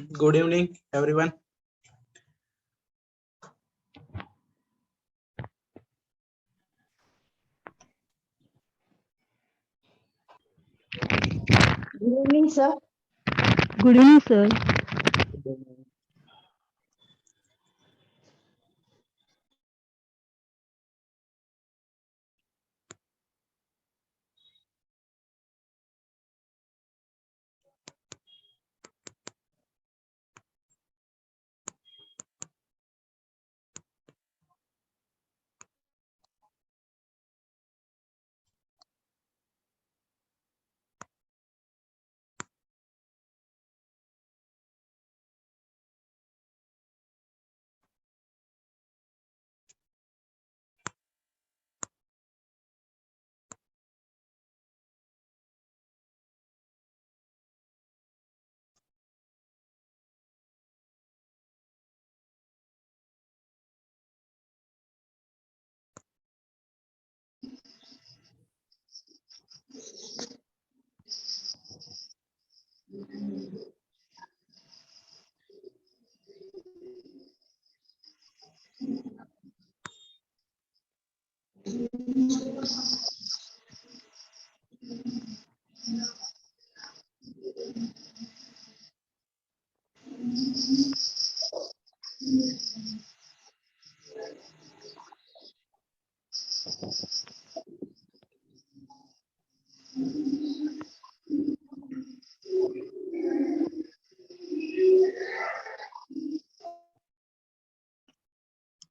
Good evening, everyone. Good evening, sir. Good evening, sir.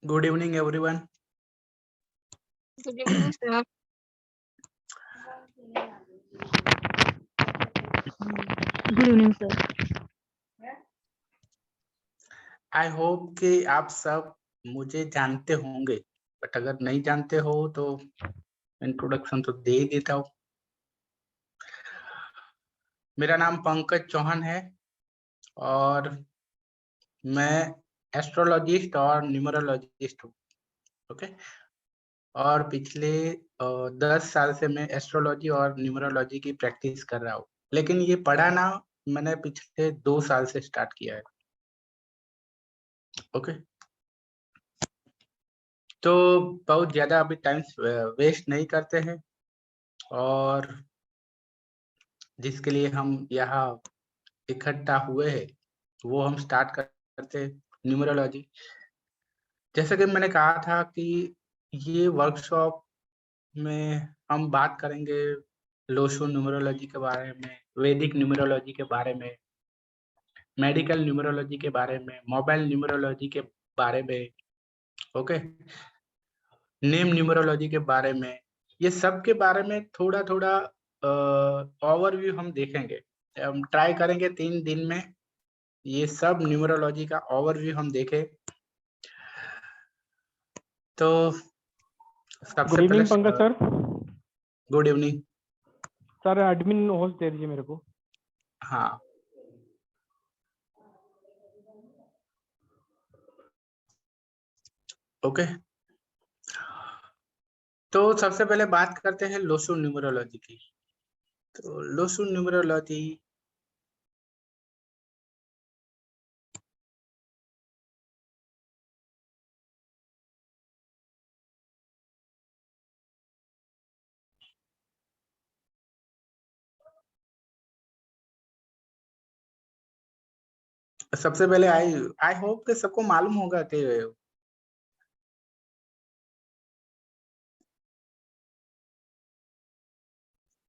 Good evening, everyone. Good evening, sir. Good evening, sir. I hope कि आप सब मुझे जानते होंगे, but अगर नहीं जानते हो तो इंट्रोडक्शन तो दे ही देता हूँ। मेरा नाम पंकज चौहान है और मैं एस्ट्रोलॉजिस्ट और न्यूमरोलॉजिस्ट हूँ। ओके, और पिछले 10 साल से मैं एस्ट्रोलॉजी और न्यूमरोलॉजी की प्रैक्टिस कर रहा हूँ, लेकिन ये पढ़ाना मैंने पिछले 2 साल से स्टार्ट किया है। ओके, तो बहुत ज्यादा अभी टाइम वेस्ट नहीं करते हैं और जिसके लिए हम यहाँ इकट्ठा हुए हैं वो हम स्टार्ट करते हैं न्यूमरोलॉजी। जैसे कि मैंने कहा था कि ये वर्कशॉप में हम बात करेंगे लोशो न्यूमरोलॉजी के बारे में, वैदिक न्यूमरोलॉजी के बारे में, मेडिकल न्यूमरोलॉजी के बारे में, मोबाइल न्यूमरोलॉजी के बारे में, ओके, नेम न्यूमरोलॉजी के बारे में। ये सब के बारे में थोड़ा थोड़ा ओवरव्यू हम देखेंगे। हम ट्राई करेंगे 3 दिन में ये सब न्यूमरोलॉजी का ओवरव्यू हम देखें। तो गुड सबसे इवनिंग पहले Pankaj sir. Good evening sir admin host दे दीजिए मेरे को। हाँ, ओके, तो सबसे पहले बात करते हैं लोसू न्यूमरोलॉजी की। तो लोसू न्यूमरोलॉजी सबसे पहले आई आई होप कि सबको मालूम होगा कि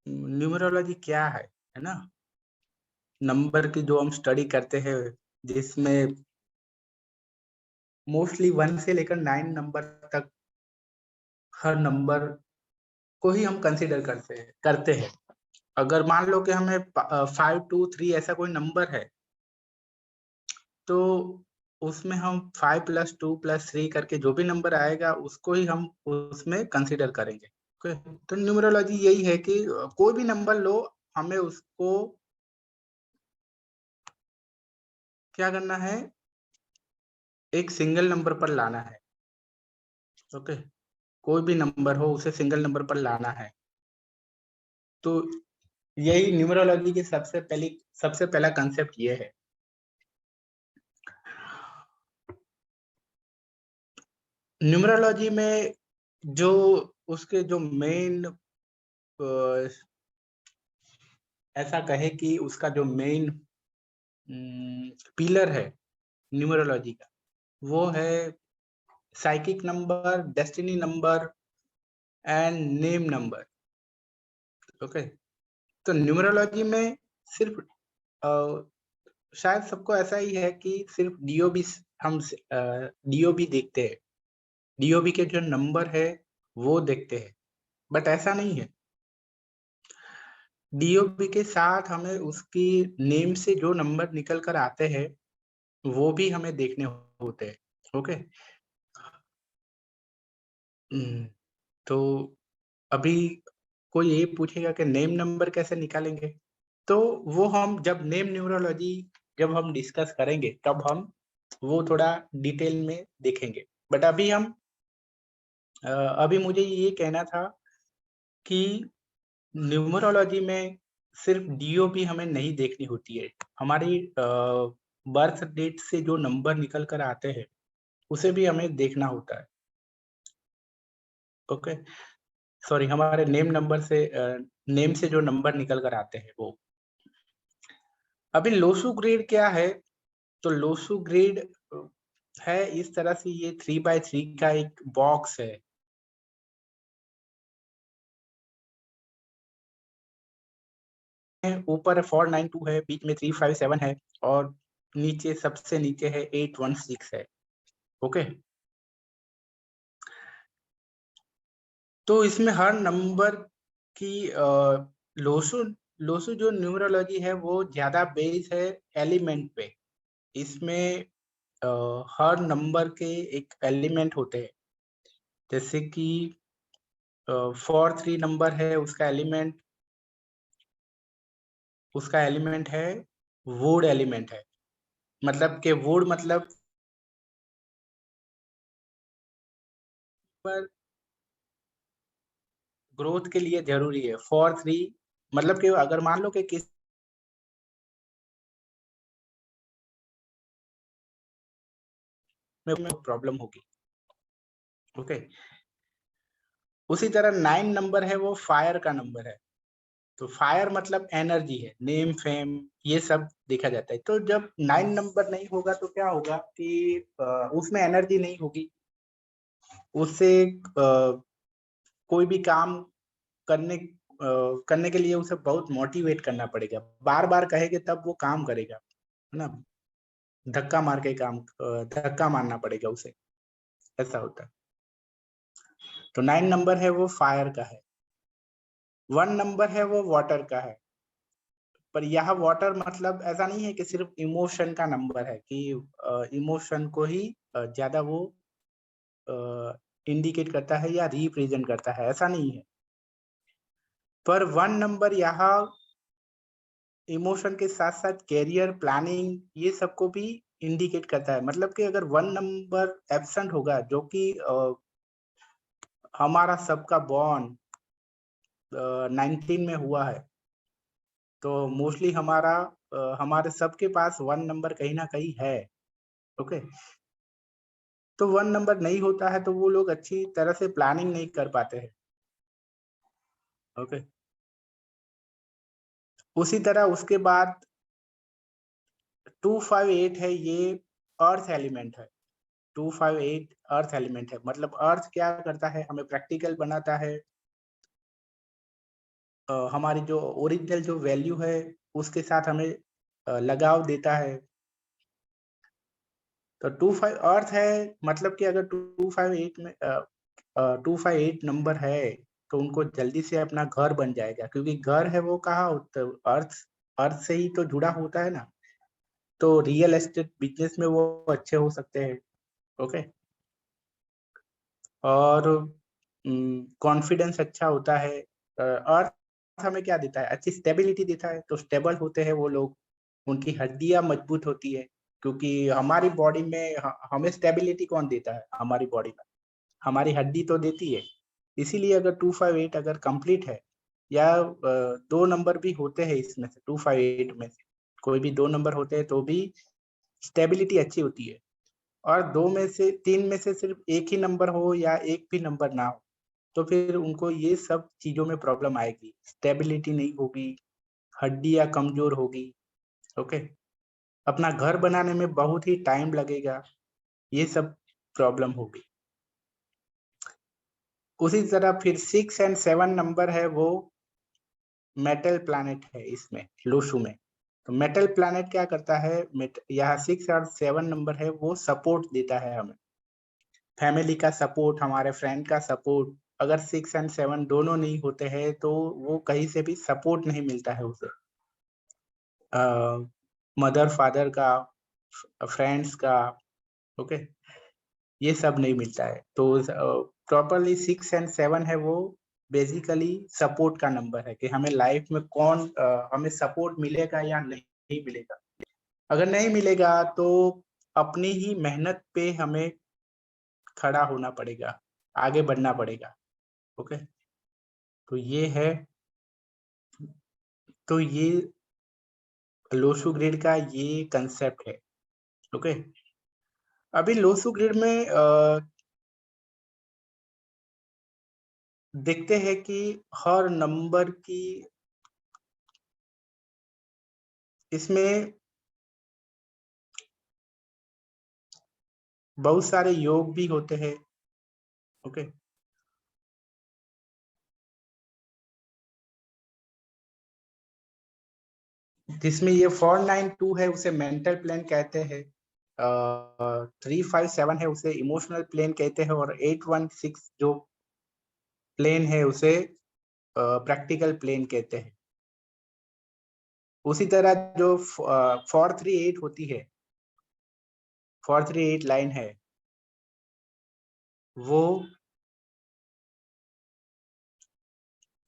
न्यूमरोलॉजी क्या है ना। नंबर की जो हम स्टडी करते हैं, जिसमें मोस्टली 1 से लेकर 9 नंबर तक हर नंबर को ही हम कंसीडर करते हैं। अगर मान लो कि हमें 5 2 3 ऐसा कोई नंबर है, तो उसमें हम 5 + 2 + 3 करके जो भी नंबर आएगा उसको ही हम उसमें कंसीडर करेंगे। ओके, तो न्यूमरोलॉजी यही है कि कोई भी नंबर लो, हमें उसको क्या करना है, एक सिंगल नंबर पर लाना है। ओके, कोई भी नंबर हो उसे सिंगल नंबर पर लाना है। तो यही न्यूमरोलॉजी की सबसे पहला कंसेप्ट ये है। न्यूमरोलॉजी में जो उसके जो मेन ऐसा कहे कि उसका जो मेन पिलर है न्यूमरोलॉजी का, वो है psychic number, destiny number and name number. Okay, तो न्यूमरोलॉजी में सिर्फ शायद सबको ऐसा ही है कि सिर्फ डीओबी हम डीओबी देखते हैं, डीओबी के जो नंबर है वो देखते हैं, बट ऐसा नहीं है। डीओबी के साथ हमें उसकी नेम से जो नंबर निकल कर आते हैं वो भी हमें देखने होते हैं। ओके, तो अभी कोई ये पूछेगा कि नेम नंबर कैसे निकालेंगे, तो वो हम जब नेम न्यूमरोलॉजी जब हम डिस्कस करेंगे तब हम वो थोड़ा डिटेल में देखेंगे। बट अभी मुझे ये कहना था कि न्यूमरोलॉजी में सिर्फ डीओबी हमें नहीं देखनी होती है, हमारी बर्थ डेट से जो नंबर निकल कर आते हैं उसे भी हमें देखना होता है। ओके, सॉरी, हमारे नेम से जो नंबर निकल कर आते हैं वो। अभी लोसू ग्रेड क्या है, तो लोसू ग्रेड है इस तरह से, ये 3x3 का एक बॉक्स है। ऊपर 492 है, बीच में 357 है और नीचे सबसे नीचे है 816 है। ओके, तो इसमें हर नंबर की लोसू लोसू जो न्यूमरोलॉजी है वो ज्यादा बेस है एलिमेंट पे। इसमें हर नंबर के एक एलिमेंट होते हैं, जैसे कि 4 3 नंबर है, उसका एलिमेंट है वुड एलिमेंट है। मतलब कि वुड मतलब पर ग्रोथ के लिए जरूरी है। 4 3 मतलब कि अगर मान लो कि किस में प्रॉब्लम होगी। ओके, उसी तरह 9 नंबर है, वो फायर का नंबर है। तो फायर मतलब एनर्जी है, नेम फेम ये सब देखा जाता है। तो जब 9 नंबर नहीं होगा तो क्या होगा कि उसमें एनर्जी नहीं होगी, उससे कोई भी काम करने करने के लिए उसे बहुत मोटिवेट करना पड़ेगा, बार बार कहेंगे तब वो काम करेगा, है ना। धक्का मारना पड़ेगा उसे, ऐसा होता है। तो 9 नंबर है वो फायर का है। 1 नंबर है वो वाटर का है। पर यह वाटर मतलब ऐसा नहीं है कि सिर्फ इमोशन का नंबर है, कि इमोशन को ही ज्यादा वो इंडिकेट करता है या रिप्रेजेंट करता है, ऐसा नहीं है। पर 1 नंबर यहाँ इमोशन के साथ साथ कैरियर प्लानिंग ये सबको भी इंडिकेट करता है, मतलब कि अगर 1 नंबर एब्सेंट होगा जो कि हमारा सबका बॉर्न 19 में हुआ है, तो मोस्टली हमारे सबके पास 1 नंबर कहीं ना कहीं है। ओके, तो 1 नंबर नहीं होता है तो वो लोग अच्छी तरह से प्लानिंग नहीं कर पाते हैं। ओके, उसी तरह उसके बाद 258 है, ये अर्थ एलिमेंट है। 258 अर्थ एलिमेंट है, मतलब अर्थ क्या करता है, हमें प्रैक्टिकल बनाता है, हमारी जो ओरिजिनल जो वैल्यू है उसके साथ हमें लगाव देता है। तो 25 अर्थ है, मतलब कि अगर 258 में 258 नंबर है तो उनको जल्दी से अपना घर बन जाएगा, क्योंकि घर है वो कहाँ होता है, अर्थ से ही तो जुड़ा होता है ना, तो रियल एस्टेट बिजनेस में वो अच्छे हो सकते हैं। ओके, और कॉन्फिडेंस अच्छा होता है। अर्थ हमें क्या देता है, अच्छी स्टेबिलिटी देता है, तो स्टेबल होते हैं वो लोग, उनकी हड्डियां मजबूत होती है, क्योंकि हमारी बॉडी में हमें स्टेबिलिटी कौन देता है, हमारी बॉडी में हमारी हड्डी तो देती है। इसीलिए अगर 258 अगर कंप्लीट है, या 2 नंबर भी होते हैं इसमें से, 258 में से कोई भी 2 नंबर होते हैं तो भी स्टेबिलिटी अच्छी होती है। और 3 में से सिर्फ एक ही नंबर हो या एक भी नंबर ना हो, तो फिर उनको ये सब चीजों में प्रॉब्लम आएगी, स्टेबिलिटी नहीं होगी, हड्डियां कमजोर होगी। ओके, अपना घर बनाने में बहुत ही टाइम लगेगा, ये सब प्रॉब्लम होगी। उसी तरह फिर 6 और 7 नंबर है, वो मेटल प्लैनेट है इसमें, लोशु में। तो मेटल प्लैनेट क्या करता है, यहाँ 6 और 7 नंबर है, वो सपोर्ट देता है हमें, फैमिली का सपोर्ट, हमारे फ्रेंड का सपोर्ट। अगर 6 और 7 दोनों नहीं होते हैं तो वो कहीं से भी सपोर्ट नहीं मिलता है उसे, मदर फादर का, फ्रेंड्स का। ओके, ये सब नहीं मिलता है, तो प्रॉपरली 6 और 7 है वो बेसिकली सपोर्ट का नंबर है, कि हमें लाइफ में हमें सपोर्ट मिलेगा या नहीं मिलेगा। अगर नहीं मिलेगा तो अपनी ही मेहनत पे हमें खड़ा होना पड़ेगा, आगे बढ़ना पड़ेगा। ओके, तो ये है, तो ये लोसु ग्रिड का ये कंसेप्ट है। ओके, अभी लोसु ग्रिड में देखते हैं कि हर नंबर की इसमें बहुत सारे योग भी होते हैं। ओके, जिसमें ये 492 है उसे मेंटल प्लेन कहते हैं, 357 है उसे इमोशनल प्लेन कहते हैं, और 816 जो प्लेन है उसे प्रैक्टिकल प्लेन कहते हैं। उसी तरह जो 438 होती है, 438 लाइन है, वो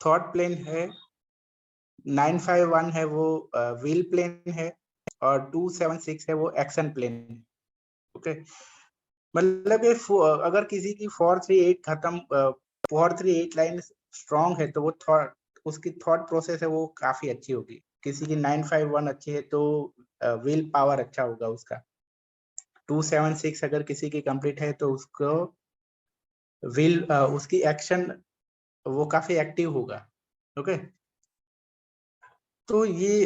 थॉट प्लेन है। 951 है वो व्हील प्लेन है, और 276 है वो एक्शन प्लेन है। ओके, मतलब ये अगर किसी की 438 खत्म 438 लाइन स्ट्रॉन्ग है तो वो उसकी थॉट प्रोसेस है वो काफी अच्छी होगी। किसी की 951 अच्छी है तो विल पावर अच्छा होगा उसका। 276 अगर किसी की कंप्लीट है तो उसको उसकी एक्शन वो काफी एक्टिव होगा। ओके, तो ये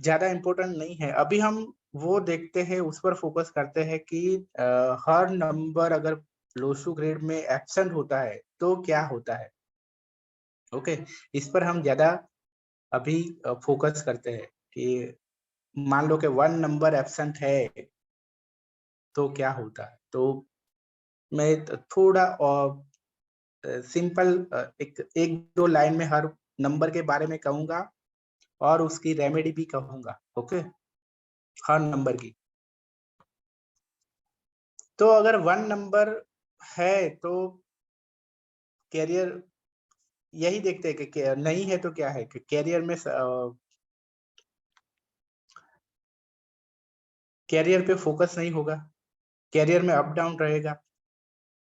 ज्यादा इम्पोर्टेंट नहीं है, अभी हम वो देखते हैं, उस पर फोकस करते हैं कि हर नंबर अगर लोसु ग्रेड में एब्सेंट होता है तो क्या होता है। ओके, इस पर हम ज्यादा अभी फोकस करते हैं कि मान लो कि 1 नंबर एब्सेंट है तो क्या होता है। तो मैं थोड़ा सिंपल एक एक दो लाइन में हर नंबर के बारे में कहूंगा और उसकी रेमेडी भी कहूंगा। ओके, हर नंबर की। तो अगर 1 नंबर है तो कैरियर, यही देखते हैं कि नहीं है तो क्या है, कि कैरियर में कैरियर पे फोकस नहीं होगा, कैरियर में अप डाउन रहेगा,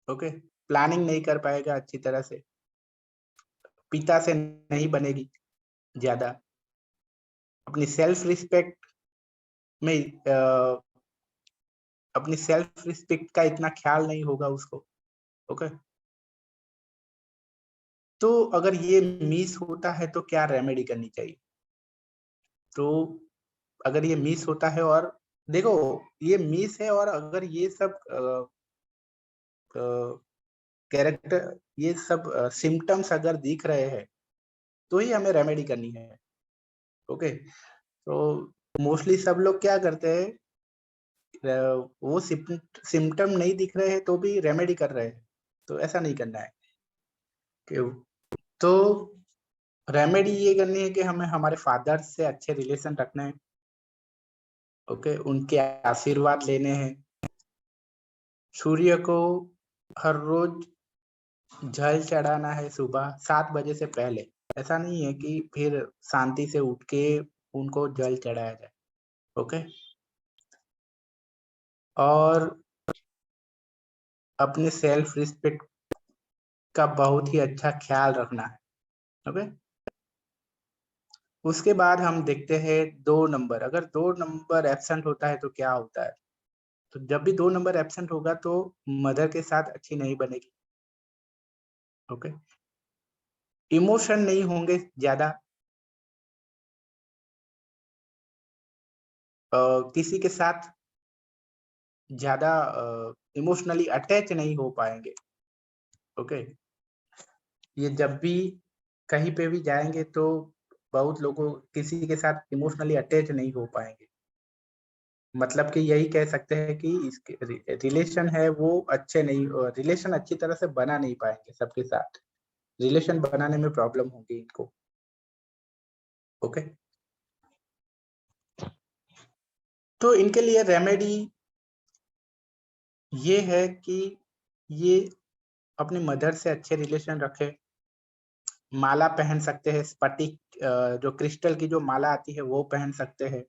ओके, प्लानिंग नहीं कर पाएगा अच्छी तरह से, पिता से नहीं बनेगी ज्यादा, अपनी सेल्फ रिस्पेक्ट में अपनी सेल्फ रिस्पेक्ट का इतना ख्याल नहीं होगा उसको, ओके। तो अगर ये मिस होता है तो क्या रेमेडी करनी चाहिए? तो अगर ये मिस होता है और देखो ये मिस है, और अगर ये सब कैरेक्टर, ये सब सिम्टम्स अगर दिख रहे हैं तो ही हमें रेमेडी करनी है, ओके। तो मोस्टली सब लोग क्या करते हैं, वो सिम्टम नहीं दिख रहे हैं तो भी रेमेडी कर रहे हैं, तो ऐसा नहीं करना है। तो रेमेडी ये करनी है कि हमें हमारे फादर से अच्छे रिलेशन रखने हैं, ओके, उनके आशीर्वाद लेने हैं, सूर्य को हर रोज जल चढ़ाना है सुबह 7 बजे से पहले। ऐसा नहीं है कि फिर शांति से उठ के उनको जल चढ़ाया जाए, ओके। और अपने सेल्फ रिस्पेक्ट का बहुत ही अच्छा ख्याल रखना है, ओके। उसके बाद हम देखते हैं 2 नंबर, अगर 2 नंबर एब्सेंट होता है तो क्या होता है? तो जब भी 2 नंबर एब्सेंट होगा तो मदर के साथ अच्छी नहीं बनेगी, ओके। इमोशन नहीं होंगे ज्यादा, किसी के साथ ज्यादा इमोशनली अटैच नहीं हो पाएंगे, ओके। ये जब भी कहीं पे भी जाएंगे तो बहुत लोगों किसी के साथ इमोशनली अटैच नहीं हो पाएंगे, मतलब कि यही कह सकते हैं कि इसके रिलेशन है वो अच्छे नहीं, रिलेशन अच्छी तरह से बना नहीं पाएंगे, सबके साथ रिलेशन बनाने में प्रॉब्लम होगी इनको, ओके। तो इनके लिए रेमेडी ये है कि ये अपनी मदर से अच्छे रिलेशन रखे, माला पहन सकते हैं, स्फटिक जो क्रिस्टल की जो माला आती है वो पहन सकते हैं।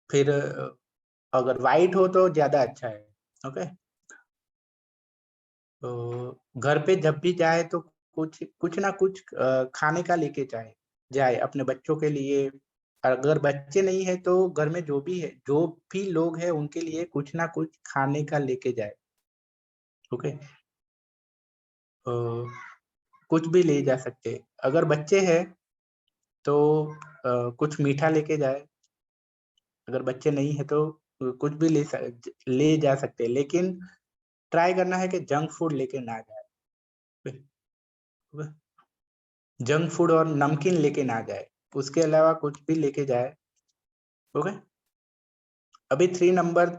फिर अगर वाइट हो तो ज्यादा अच्छा है, ओके। तो घर पे जब भी जाए तो कुछ कुछ ना कुछ खाने का लेके जाए अपने बच्चों के लिए। अगर बच्चे नहीं है तो घर में जो भी है, जो भी लोग हैं उनके लिए कुछ ना कुछ खाने का लेके जाए, ओके। कुछ भी ले जा सकते हैं। अगर बच्चे हैं तो कुछ मीठा लेके जाए, अगर बच्चे नहीं है तो कुछ भी ले जा सकते हैं, लेकिन ट्राई करना है कि जंक फूड लेके ना जाए, जंक फूड और नमकीन लेके ना जाए, उसके अलावा कुछ भी लेके जाए, ओके। अभी 3 नंबर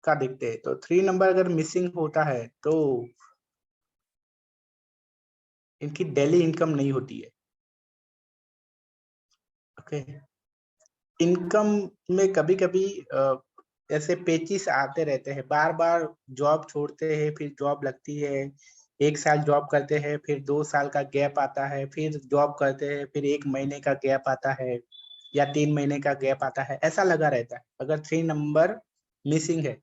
का देखते हैं, तो 3 नंबर अगर मिसिंग होता है तो इनकी डेली इनकम नहीं होती है, ओके। इनकम में कभी कभी ऐसे पेचिस आते रहते हैं, बार बार जॉब छोड़ते हैं, फिर जॉब लगती है, 1 साल जॉब करते हैं, फिर 2 साल का गैप आता है, फिर जॉब करते हैं, फिर 1 महीने का गैप आता है या 3 महीने का गैप आता है, ऐसा लगा रहता है अगर 3 नंबर मिसिंग है।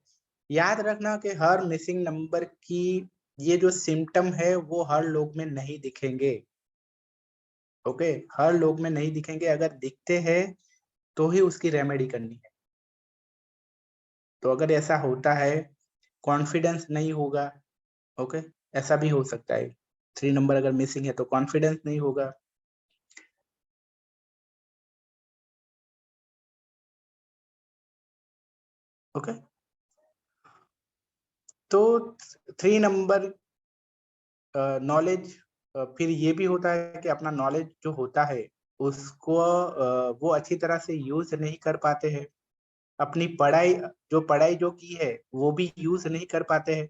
याद रखना कि हर मिसिंग नंबर की ये जो सिम्टम है वो हर लोग में नहीं दिखेंगे, ओके। हर लोग में नहीं दिखेंगे, अगर दिखते हैं तो ही उसकी रेमेडी करनी है। तो अगर ऐसा होता है, कॉन्फिडेंस नहीं होगा, ओके, ऐसा भी हो सकता है। 3 नंबर अगर मिसिंग है तो कॉन्फिडेंस नहीं होगा, ओके। तो 3 नंबर नॉलेज, फिर ये भी होता है कि अपना नॉलेज जो होता है उसको वो अच्छी तरह से यूज नहीं कर पाते हैं, अपनी पढ़ाई जो की है वो भी यूज नहीं कर पाते हैं।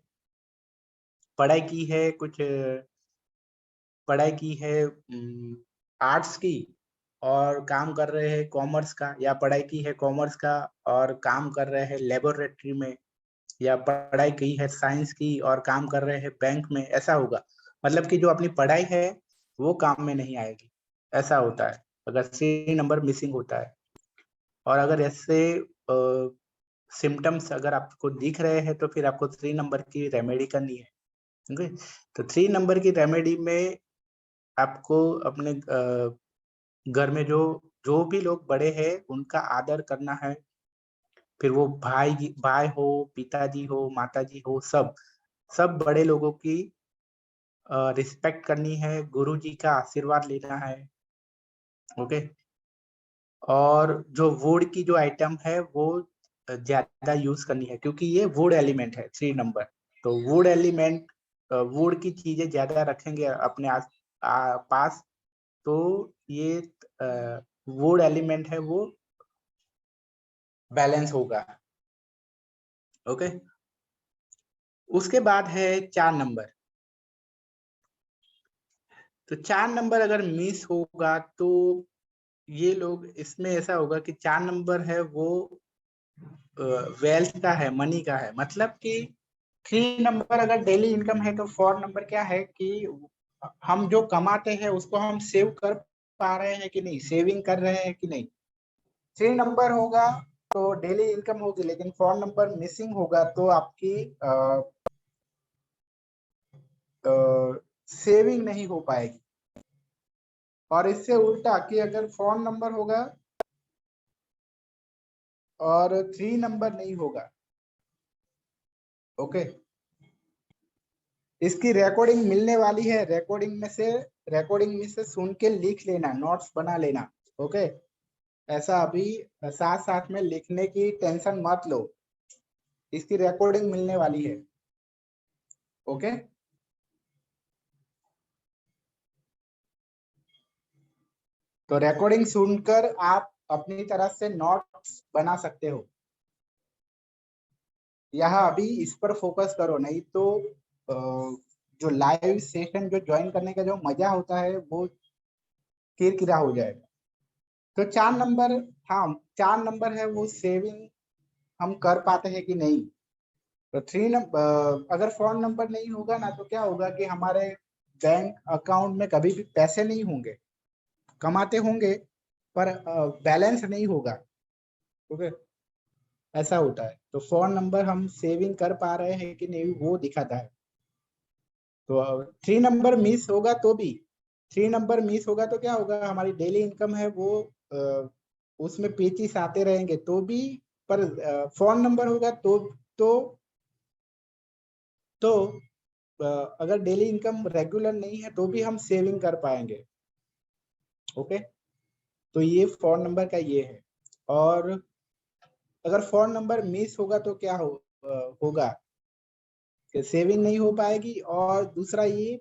पढ़ाई की है कुछ पढ़ाई की है आर्ट्स की और काम कर रहे हैं कॉमर्स का, या पढ़ाई की है कॉमर्स का और काम कर रहे हैं लेबोरेटरी में, या पढ़ाई की है साइंस की और काम कर रहे हैं बैंक में, ऐसा होगा। मतलब कि जो अपनी पढ़ाई है वो काम में नहीं आएगी, ऐसा होता है अगर 3 नंबर मिसिंग होता है। और अगर ऐसे सिम्टम्स अगर आपको दिख रहे हैं तो फिर आपको 3 नंबर की रेमेडी करनी है। ओके, तो 3 नंबर की रेमेडी में आपको अपने घर में जो भी लोग बड़े हैं उनका आदर करना है। फिर वो भाई हो, पिताजी हो, माताजी हो, सब बड़े लोगों की रिस्पेक्ट करनी है, गुरुजी का आशीर्वाद लेना है। ओके, और जो वुड की जो आइटम है वो ज्यादा यूज करनी है क्योंकि ये वुड एलिमेंट है 3 नंबर। तो वुड एलिमेंट, वुड की चीजें ज्यादा रखेंगे अपने पास, तो ये वुड एलिमेंट है वो बैलेंस होगा। ओके, उसके बाद है 4 नंबर। तो 4 नंबर अगर मिस होगा तो ये लोग, इसमें ऐसा होगा कि 4 नंबर है वो वेल्थ का है, मनी का है। मतलब कि 3 नंबर अगर डेली इनकम है तो 4 नंबर क्या है कि हम जो कमाते हैं उसको हम सेव कर पा रहे हैं कि नहीं, सेविंग कर रहे हैं कि नहीं। 3 नंबर होगा तो डेली इनकम होगी, लेकिन 4 नंबर मिसिंग होगा तो आपकी सेविंग नहीं हो पाएगी। और इससे उल्टा कि अगर 4 नंबर होगा और 3 नंबर नहीं होगा, ओके, इसकी रिकॉर्डिंग मिलने वाली है। रिकॉर्डिंग में से सुन के लिख लेना, नोट्स बना लेना। ओके, ऐसा अभी साथ साथ में लिखने की टेंशन मत लो, इसकी रिकॉर्डिंग मिलने वाली है। ओके, तो रिकॉर्डिंग सुनकर आप अपनी तरफ से नोट्स बना सकते हो। यहाँ अभी इस पर फोकस करो, नहीं तो जो लाइव सेशन जो ज्वाइन करने का जो मजा होता है वो किरकिरा हो जाएगा। तो 4 नंबर, हाँ 4 नंबर है वो सेविंग हम कर पाते हैं कि नहीं। तो 3 नंबर, अगर 4 नंबर नहीं होगा ना तो क्या होगा कि हमारे बैंक अकाउंट में कभी भी पैसे नहीं होंगे, कमाते होंगे पर बैलेंस नहीं होगा। ओके, ऐसा होता है। तो 4 नंबर हम सेविंग कर पा रहे हैं कि नहीं वो दिखाता है। तो 3 नंबर मिस होगा तो भी, 3 नंबर मिस होगा तो क्या होगा, हमारी डेली इनकम है वो उसमें पेचीस आते रहेंगे तो भी, पर 4 नंबर होगा तो तो अगर डेली इनकम रेगुलर नहीं है तो भी हम सेविंग कर पाएंगे। ओके, तो ये 4 नंबर का ये है। और अगर 4 नंबर मिस होगा तो क्या होगा कि सेविंग नहीं हो पाएगी। और दूसरा ये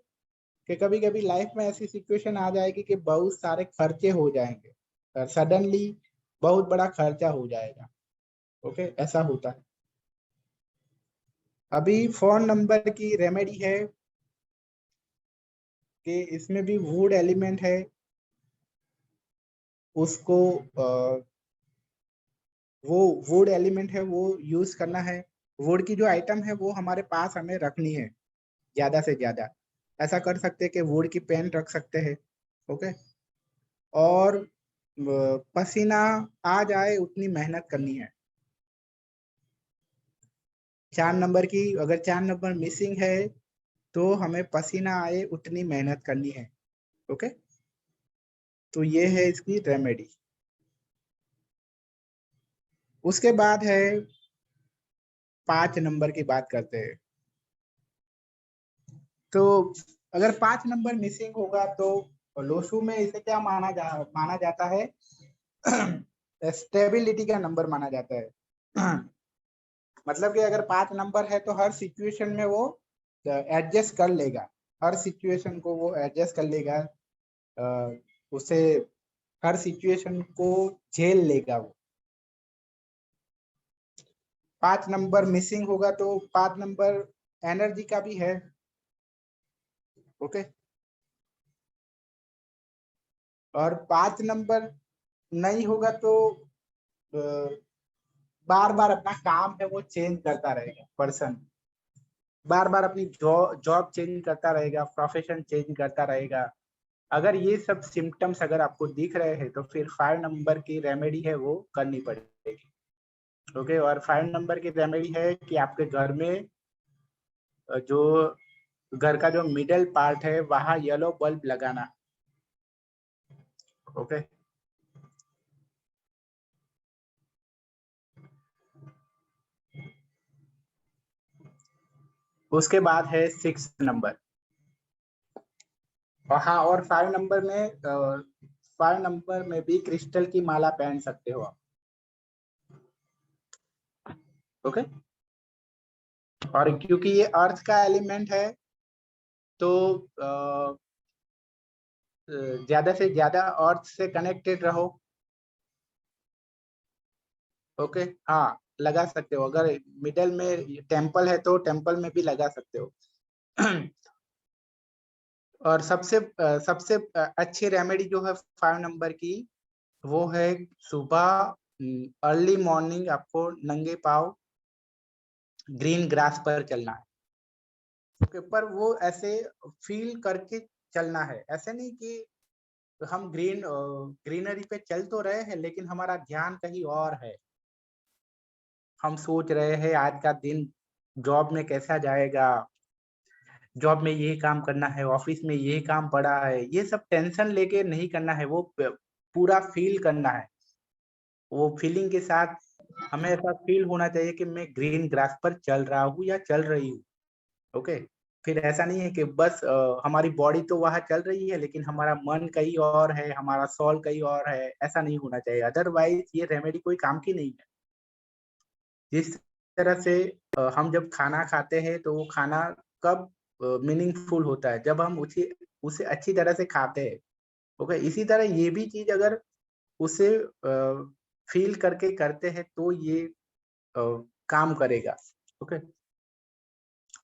कि कभी कभी लाइफ में ऐसी सिचुएशन आ जाएगी कि बहुत सारे खर्चे हो जाएंगे, सडनली बहुत बड़ा खर्चा हो जाएगा। ओके, ऐसा होता है। अभी 4 नंबर की रेमेडी है कि इसमें भी वुड एलिमेंट है, उसको वो वुड एलिमेंट है वो यूज करना है। वुड की जो आइटम है वो हमारे पास हमें रखनी है ज्यादा से ज्यादा। ऐसा कर सकते हैं कि वुड की पेन रख सकते हैं। ओके, और पसीना आ जाए उतनी मेहनत करनी है। 4 नंबर की, अगर 4 नंबर मिसिंग है तो हमें पसीना आए उतनी मेहनत करनी है। ओके, तो ये है इसकी रेमेडी। उसके बाद है 5 नंबर की बात करते हैं। तो अगर 5 नंबर मिसिंग होगा तो लोसू में इसे क्या माना जाता है स्टेबिलिटी का नंबर माना जाता है। मतलब कि अगर 5 नंबर है तो हर सिचुएशन में वो एडजस्ट कर लेगा, हर सिचुएशन को वो एडजस्ट कर लेगा, उसे हर सिचुएशन को झेल लेगा वो। 5 नंबर मिसिंग होगा तो 5 नंबर एनर्जी का भी है। ओके, और 5 नंबर नहीं होगा तो बार बार अपना काम है वो चेंज करता रहेगा पर्सन, बार बार अपनी जॉब चेंज करता रहेगा, प्रोफेशन चेंज करता रहेगा। अगर ये सब सिम्टम्स अगर आपको दिख रहे हैं तो फिर 5 नंबर की रेमेडी है वो करनी पड़ेगी। ओके, और 5 नंबर की रेमेडी है कि आपके घर में जो घर का जो मिडल पार्ट है वहां येलो बल्ब लगाना। ओके, उसके बाद है 6 नंबर। और हाँ, और 5 नंबर में 5 नंबर में भी क्रिस्टल की माला पहन सकते हो आप। ओके, और क्योंकि ये अर्थ का एलिमेंट है तो ज्यादा से ज्यादा अर्थ से कनेक्टेड रहो। ओके, हाँ लगा सकते हो, अगर मिडल में टेम्पल है तो टेम्पल में भी लगा सकते हो। और सबसे अच्छी रेमेडी जो है 5 नंबर की वो है सुबह अर्ली मॉर्निंग आपको नंगे पाँव ग्रीन ग्रास पर चलना है। ओके, पर वो ऐसे फील करके चलना है, ऐसे नहीं कि हम ग्रीनरी पे चल तो रहे हैं लेकिन हमारा ध्यान कहीं और है। हम सोच रहे हैं आज का दिन जॉब में कैसा जाएगा, जॉब में ये काम करना है, ऑफिस में ये काम पड़ा है, ये सब टेंशन लेके नहीं करना है, वो पूरा फील करना है। वो फीलिंग के साथ हमें ऐसा फील होना चाहिए कि मैं ग्रीन ग्रास पर चल रहा हूँ या चल रही हूँ। ओके, फिर ऐसा नहीं है कि बस हमारी बॉडी तो वहां चल रही है लेकिन हमारा मन कहीं और है, हमारा सोल कहीं और है, ऐसा नहीं होना चाहिए। अदरवाइज ये रेमेडी कोई काम की नहीं है। जिस तरह से हम जब खाना खाते हैं तो वो खाना कब मीनिंगफुल होता है, जब हम उसे अच्छी तरह से खाते हैं। ओके, इसी तरह ये भी चीज अगर उसे फील करके करते हैं तो ये काम करेगा। ओके,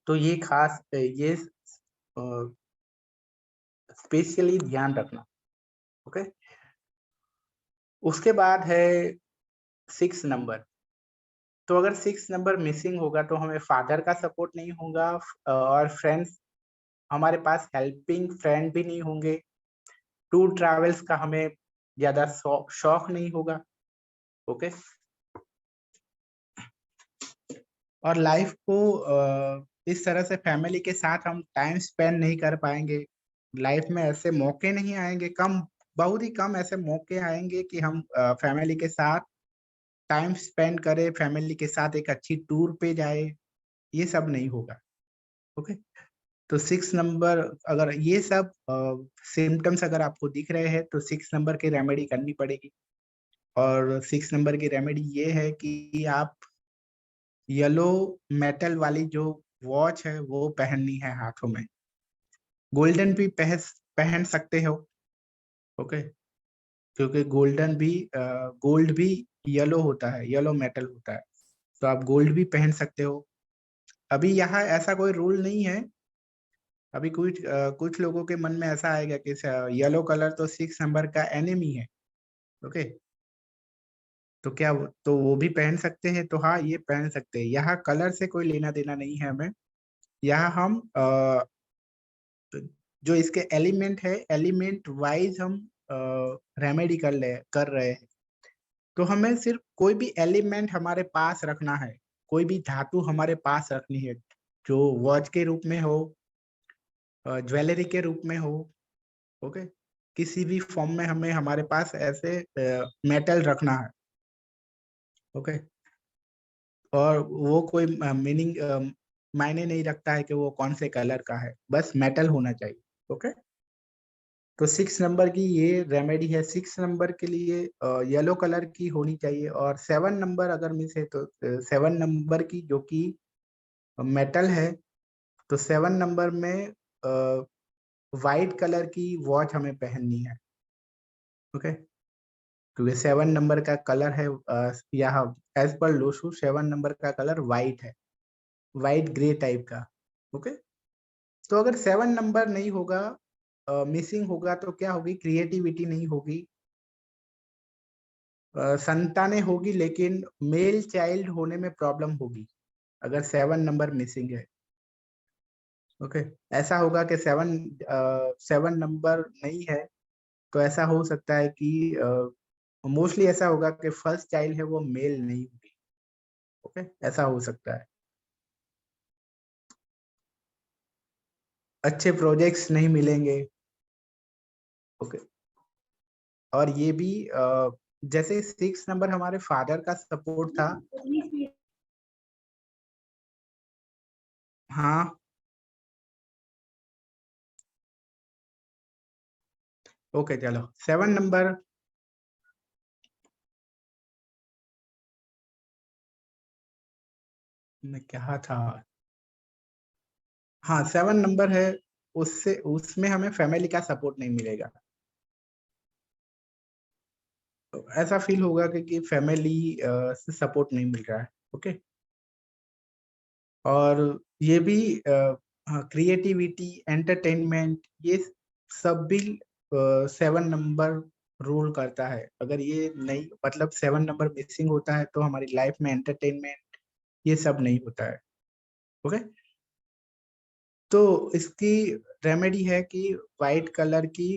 तो ये खास ये स्पेशली ध्यान रखना। ओके, उसके बाद है 6 नंबर। तो अगर 6 नंबर मिसिंग होगा तो हमें फादर का सपोर्ट नहीं होगा, और फ्रेंड्स, हमारे पास हेल्पिंग फ्रेंड भी नहीं होंगे, टूर ट्रैवल्स का हमें ज्यादा शौक नहीं होगा। ओके, और लाइफ को इस तरह से फैमिली के साथ हम टाइम स्पेंड नहीं कर पाएंगे। लाइफ में ऐसे मौके नहीं आएंगे, कम, बहुत ही कम ऐसे मौके आएंगे कि हम फैमिली के साथ टाइम स्पेंड करें, फैमिली के साथ एक अच्छी टूर पे जाए, ये सब नहीं होगा। ओके, तो 6 नंबर, अगर ये सब सिम्टम्स अगर आपको दिख रहे हैं तो 6 नंबर की रेमेडी करनी पड़ेगी। और 6 नंबर की रेमेडी ये है कि आप येलो मेटल वाली जो वॉच है वो पहननी है हाथों में। गोल्डन भी पहन सकते हो। ओके, क्योंकि गोल्ड भी येलो होता है, येलो मेटल होता है, तो आप गोल्ड भी पहन सकते हो। अभी यहाँ ऐसा कोई रूल नहीं है। अभी कुछ लोगों के मन में ऐसा आएगा कि येलो कलर तो 6 नंबर का एनिमी है। ओके, तो क्या तो वो भी पहन सकते हैं? तो हाँ, ये पहन सकते हैं। यहाँ कलर से कोई लेना देना नहीं है हमें। यहाँ हम जो इसके एलिमेंट है, एलिमेंट वाइज हम रेमेडी कर रहे हैं। तो हमें सिर्फ कोई भी एलिमेंट हमारे पास रखना है, कोई भी धातु हमारे पास रखनी है, जो वॉच के रूप में हो, ज्वेलरी के रूप में हो। ओके, किसी भी फॉर्म में हमें हमारे पास ऐसे मेटल रखना है। ओके, और वो कोई मायने नहीं रखता है कि वो कौन से कलर का है, बस मेटल होना चाहिए। ओके, तो 6 नंबर की ये रेमेडी है। 6 नंबर के लिए येलो कलर की होनी चाहिए। और 7 नंबर अगर मिस है तो 7 नंबर की जो कि मेटल है, तो 7 नंबर में वाइट कलर की वॉच हमें पहननी है। ओके, क्योंकि 7 नंबर का कलर है यहाँ एज पर लोशु 7 नंबर का कलर वाइट है, वाइट ग्रे टाइप का। ओके, तो अगर 7 नंबर नहीं होगा, मिसिंग होगा, तो क्या होगी? क्रिएटिविटी नहीं होगी, संतानें होगी, लेकिन मेल चाइल्ड होने में प्रॉब्लम होगी अगर 7 नंबर मिसिंग है। ओके ऐसा होगा कि 7 नंबर नहीं है, तो ऐसा हो सकता है कि मोस्टली ऐसा होगा कि फर्स्ट चाइल्ड है वो मेल नहीं होगी। ओके ऐसा हो सकता है। अच्छे प्रोजेक्ट्स नहीं मिलेंगे। ओके और ये भी जैसे 6 नंबर हमारे फादर का सपोर्ट था। हाँ ओके चलो 7 नंबर में क्या था। हाँ 7 नंबर है, उससे उसमें हमें फैमिली का सपोर्ट नहीं मिलेगा। तो ऐसा फील होगा कि फैमिली से सपोर्ट नहीं मिल रहा है। ओके और ये भी क्रिएटिविटी एंटरटेनमेंट ये सब भी 7 नंबर रूल करता है। अगर ये नहीं मतलब 7 नंबर मिसिंग होता है तो हमारी लाइफ में एंटरटेनमेंट ये सब नहीं होता है। ओके तो इसकी रेमेडी है कि वाइट कलर की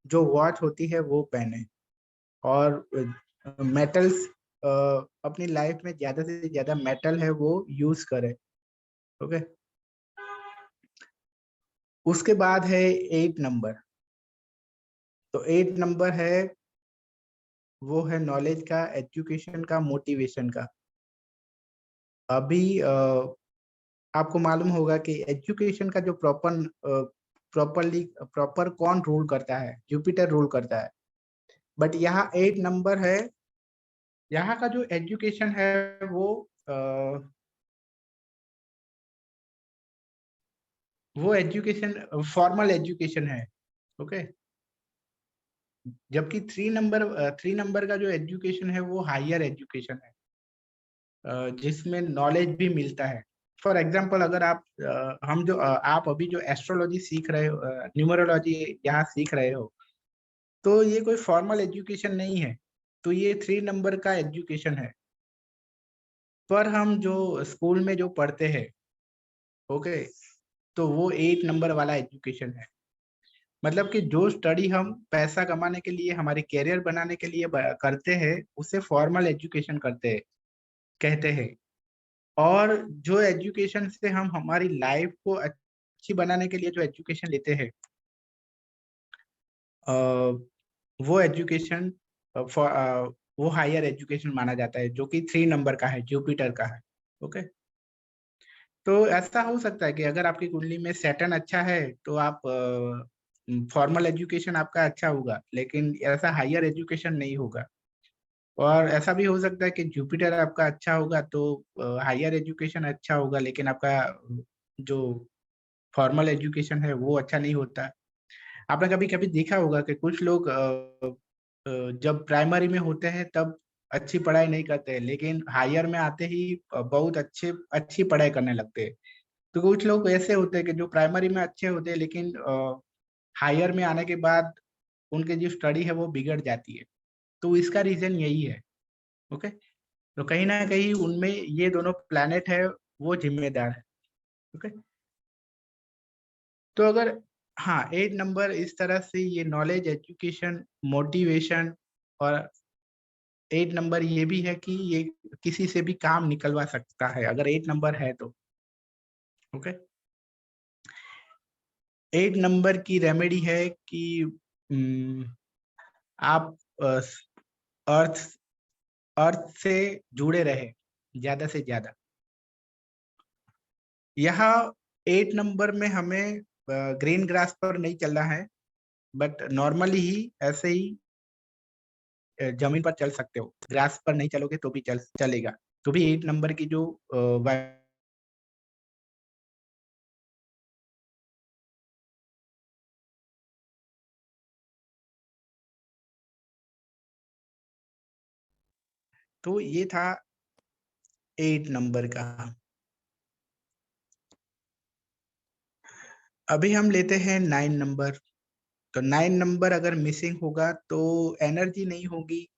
जो वॉच होती है वो पहने और मेटल्स अपनी लाइफ में ज्यादा से ज्यादा मेटल है वो यूज करे। ओके उसके बाद है 8 नंबर। तो 8 नंबर है वो है नॉलेज का, एजुकेशन का, मोटिवेशन का। अभी आपको मालूम होगा कि एजुकेशन का जो प्रॉपर कौन रूल करता है, जुपिटर रूल करता है। बट यहाँ 8 नंबर है, यहाँ का जो एजुकेशन है वो एजुकेशन फॉर्मल एजुकेशन है। ओके जबकि 3 नंबर का जो एजुकेशन है वो हायर एजुकेशन है, जिसमें नॉलेज भी मिलता है। फॉर एग्जाम्पल अगर आप अभी जो एस्ट्रोलॉजी सीख रहे हो, न्यूमरोलॉजी यहाँ सीख रहे हो, तो ये कोई फॉर्मल एजुकेशन नहीं है, तो ये 3 नंबर का एजुकेशन है। पर हम जो स्कूल में जो पढ़ते हैं ओके तो वो 8 नंबर वाला एजुकेशन है। मतलब कि जो स्टडी हम पैसा कमाने के लिए, हमारे कैरियर बनाने के लिए करते हैं उसे फॉर्मल एजुकेशन कहते हैं। और जो एजुकेशन से हम हमारी लाइफ को अच्छी बनाने के लिए जो एजुकेशन लेते हैं वो एजुकेशन वो हायर एजुकेशन माना जाता है, जो कि 3 नंबर का है, जुपिटर का है। ओके तो ऐसा हो सकता है कि अगर आपकी कुंडली में सैटर्न अच्छा है तो आप फॉर्मल एजुकेशन आपका अच्छा होगा, लेकिन ऐसा हायर एजुकेशन नहीं होगा। और ऐसा भी हो सकता है कि जुपिटर आपका अच्छा होगा तो हायर एजुकेशन अच्छा होगा, लेकिन आपका जो फॉर्मल एजुकेशन है वो अच्छा नहीं होता। आपने कभी कभी देखा होगा कि कुछ लोग जब प्राइमरी में होते हैं तब अच्छी पढ़ाई नहीं करते हैं, लेकिन हायर में आते ही बहुत अच्छी पढ़ाई करने लगते हैं। तो कुछ लोग ऐसे होते हैं कि जो प्राइमरी में अच्छे होते हैं लेकिन हायर में आने के बाद उनकी जो स्टडी है वो बिगड़ जाती है। तो इसका रीजन यही है। ओके तो कहीं ना कहीं उनमें ये दोनों प्लैनेट है वो जिम्मेदार है। ओके तो अगर हाँ 8 नंबर इस तरह से ये नॉलेज, एजुकेशन, मोटिवेशन, और 8 नंबर ये भी है कि ये किसी से भी काम निकलवा सकता है अगर 8 नंबर है तो। ओके 8 नंबर की रेमेडी है कि आप अर्थ अर्थ से जुड़े रहे ज्यादा से ज्यादा। यहाँ 8 नंबर में हमें ग्रीन ग्रास पर नहीं चलना है, बट नॉर्मली ही ऐसे ही जमीन पर चल सकते हो। ग्रास पर नहीं चलोगे तो भी चलेगा। तो भी 8 नंबर की जो तो ये था 8 नंबर का। अभी हम लेते हैं 9 नंबर। तो 9 नंबर अगर मिसिंग होगा तो एनर्जी नहीं होगी,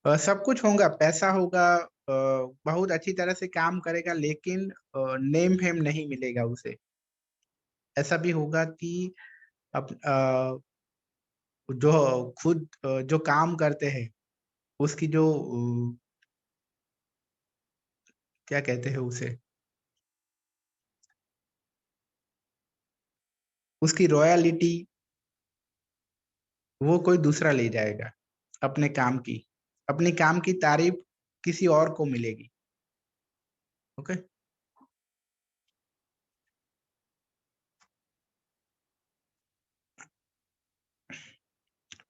सब कुछ होगा, पैसा होगा, बहुत अच्छी तरह से काम करेगा, लेकिन नेम फेम नहीं मिलेगा उसे। ऐसा भी होगा कि जो खुद जो काम करते हैं उसकी जो क्या कहते हैं उसे, उसकी रॉयल्टी वो कोई दूसरा ले जाएगा। अपने काम की तारीफ किसी और को मिलेगी। ओके।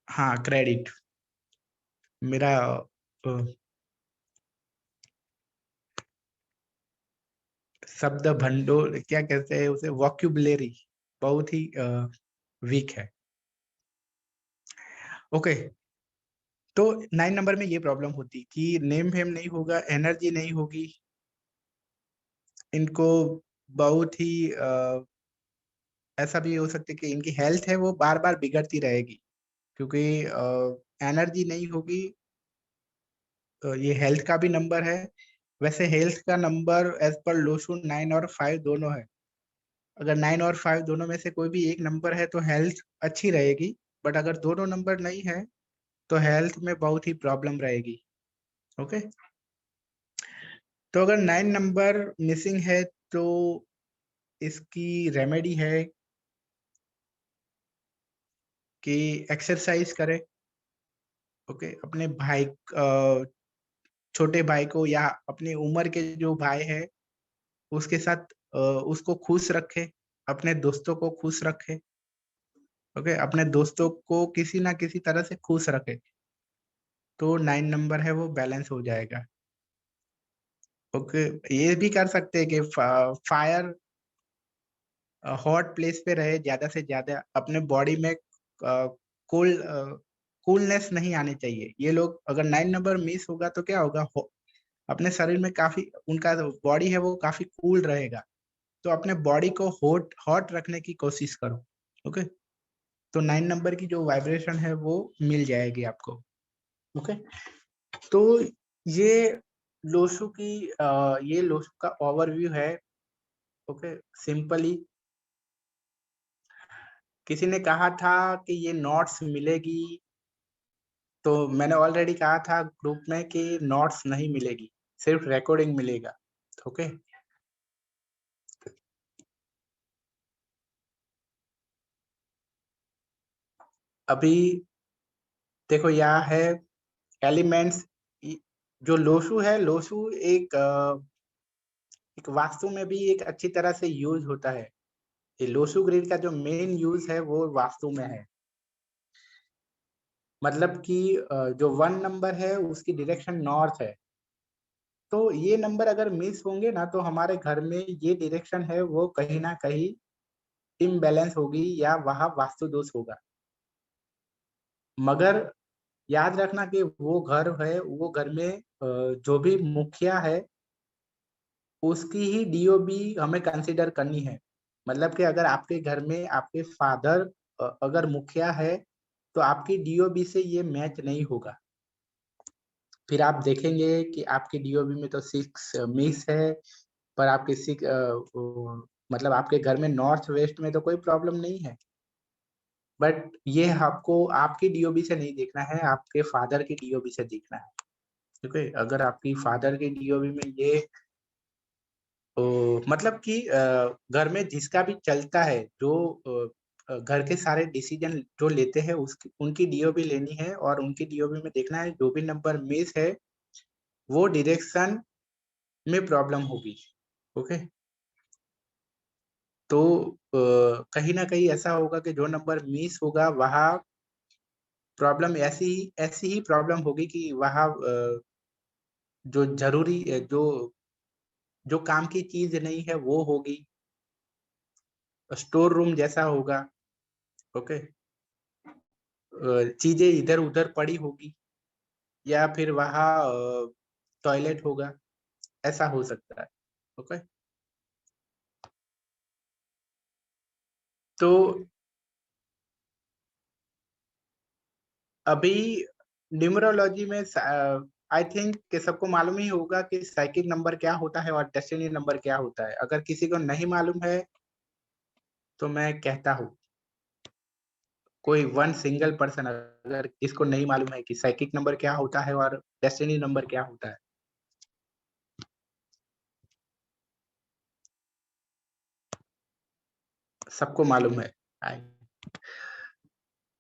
हाँ, क्रेडिट मेरा शब्द भंडोल क्या कहते हैं उसे, वॉक्यूबुलरी बहुत ही वीक है। ओके। तो 9 नंबर में ये प्रॉब्लम होती कि नेम फेम नहीं होगा, एनर्जी नहीं होगी, इनको बहुत ही ऐसा भी हो सकता है कि इनकी हेल्थ है वो बार बार बिगड़ती रहेगी, क्योंकि एनर्जी नहीं होगी। तो ये हेल्थ का भी नंबर है। वैसे हेल्थ का नंबर एज पर लोशु 9 और 5 दोनों है। अगर 9 और 5 दोनों में से कोई भी एक नंबर है तो हेल्थ अच्छी रहेगी, बट अगर दोनों नंबर नहीं है तो हेल्थ में बहुत ही प्रॉब्लम रहेगी। ओके। तो अगर 9 नंबर मिसिंग है तो इसकी रेमेडी है कि एक्सरसाइज करें। ओके। अपने भाई छोटे भाई को या अपनी उम्र के जो भाई है उसके साथ उसको खुश रखे, अपने दोस्तों को खुश रखे। ओके। अपने दोस्तों को किसी ना किसी तरह से खुश रखे तो 9 नंबर है वो बैलेंस हो जाएगा। ओके। ये भी कर सकते हैं कि फायर हॉट प्लेस पे रहे, ज्यादा से ज्यादा अपने बॉडी में कूल कूलनेस नहीं आनी चाहिए। ये लोग अगर 9 नंबर मिस होगा तो क्या होगा, अपने शरीर में काफी उनका बॉडी है वो काफी कूल रहेगा। तो अपने बॉडी को हॉट हॉट रखने की कोशिश करो। ओके। तो 9 नंबर की जो वाइब्रेशन है वो मिल जाएगी आपको। ओके। तो ये लोशु की ये लोशु का ओवरव्यू है। ओके। सिंपली किसी ने कहा था कि ये नोट्स मिलेगी, तो मैंने ऑलरेडी कहा था ग्रुप में कि नोट्स नहीं मिलेगी, सिर्फ रिकॉर्डिंग मिलेगा। ओके। अभी देखो यहाँ है एलिमेंट्स। जो लोशु है, लोशु एक वास्तु में भी एक अच्छी तरह से यूज होता है। ये लोशु ग्रिड का जो मेन यूज है वो वास्तु में है। मतलब कि जो 1 नंबर है उसकी डायरेक्शन नॉर्थ है। तो ये नंबर अगर मिस होंगे ना तो हमारे घर में ये डायरेक्शन है वो कहीं ना कहीं इम्बैलेंस होगी या वहां वास्तु दोष होगा। मगर याद रखना कि वो घर है, वो घर में जो भी मुखिया है उसकी ही डीओबी हमें कंसीडर करनी है। मतलब कि अगर आपके घर में आपके फादर अगर मुखिया है तो आपकी डीओबी से ये मैच नहीं होगा। फिर आप देखेंगे कि आपकी डीओबी में तो 6 मिस है, पर आपके 6 मतलब आपके घर में नॉर्थ वेस्ट में तो कोई प्रॉब्लम नहीं है। बट ये आपको आपकी डीओबी से नहीं देखना है, आपके फादर की डीओबी से देखना है। ठीक है। अगर आपकी फादर की डीओबी में ये मतलब कि घर में जिसका भी चलता है, जो घर के सारे डिसीजन जो लेते हैं उसकी उनकी डीओबी लेनी है, और उनकी डीओबी में देखना है जो भी नंबर मिस है वो डायरेक्शन में प्रॉब्लम होगी। ओके। तो कहीं ना कहीं ऐसा होगा कि जो नंबर मिस होगा वहाँ प्रॉब्लम ऐसी ही प्रॉब्लम होगी कि वहाँ जो जरूरी जो काम की चीज नहीं है वो होगी, स्टोर रूम जैसा होगा। ओके। चीजें इधर उधर पड़ी होगी, या फिर वहाँ टॉयलेट होगा, ऐसा हो सकता है। ओके। तो अभी न्यूमरोलॉजी में आई थिंक कि सबको मालूम ही होगा कि साइकिक नंबर क्या होता है और डेस्टिनी नंबर क्या होता है। अगर किसी को नहीं मालूम है तो मैं कहता हूँ, कोई वन सिंगल पर्सन अगर इसको नहीं मालूम है कि साइकिक नंबर क्या होता है और डेस्टिनी नंबर क्या होता है। सबको मालूम है।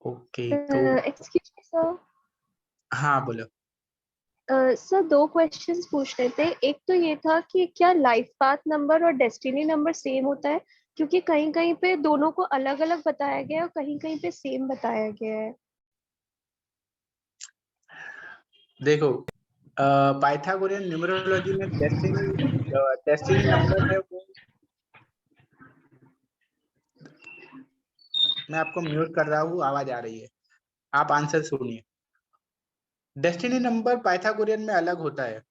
ओके, तो एक्सक्यूज मी सर, हाँ बोलो। सर 2 क्वेश्चंस पूछने थे। एक तो ये था कि क्या लाइफ पाथ नंबर और डेस्टिनी नंबर सेम होता है, क्योंकि कहीं कहीं पे दोनों को अलग अलग बताया गया है और कहीं कहीं पे सेम बताया गया है। देखो, पाइथागोरियन न्यूमरोलॉजी में डेस्टिनी नंबर है वो, मैं आपको म्यूट कर रहा हूँ, आवाज आ रही है, आप आंसर सुनिए। डेस्टिनी नंबर पाइथागोरियन में अलग होता है।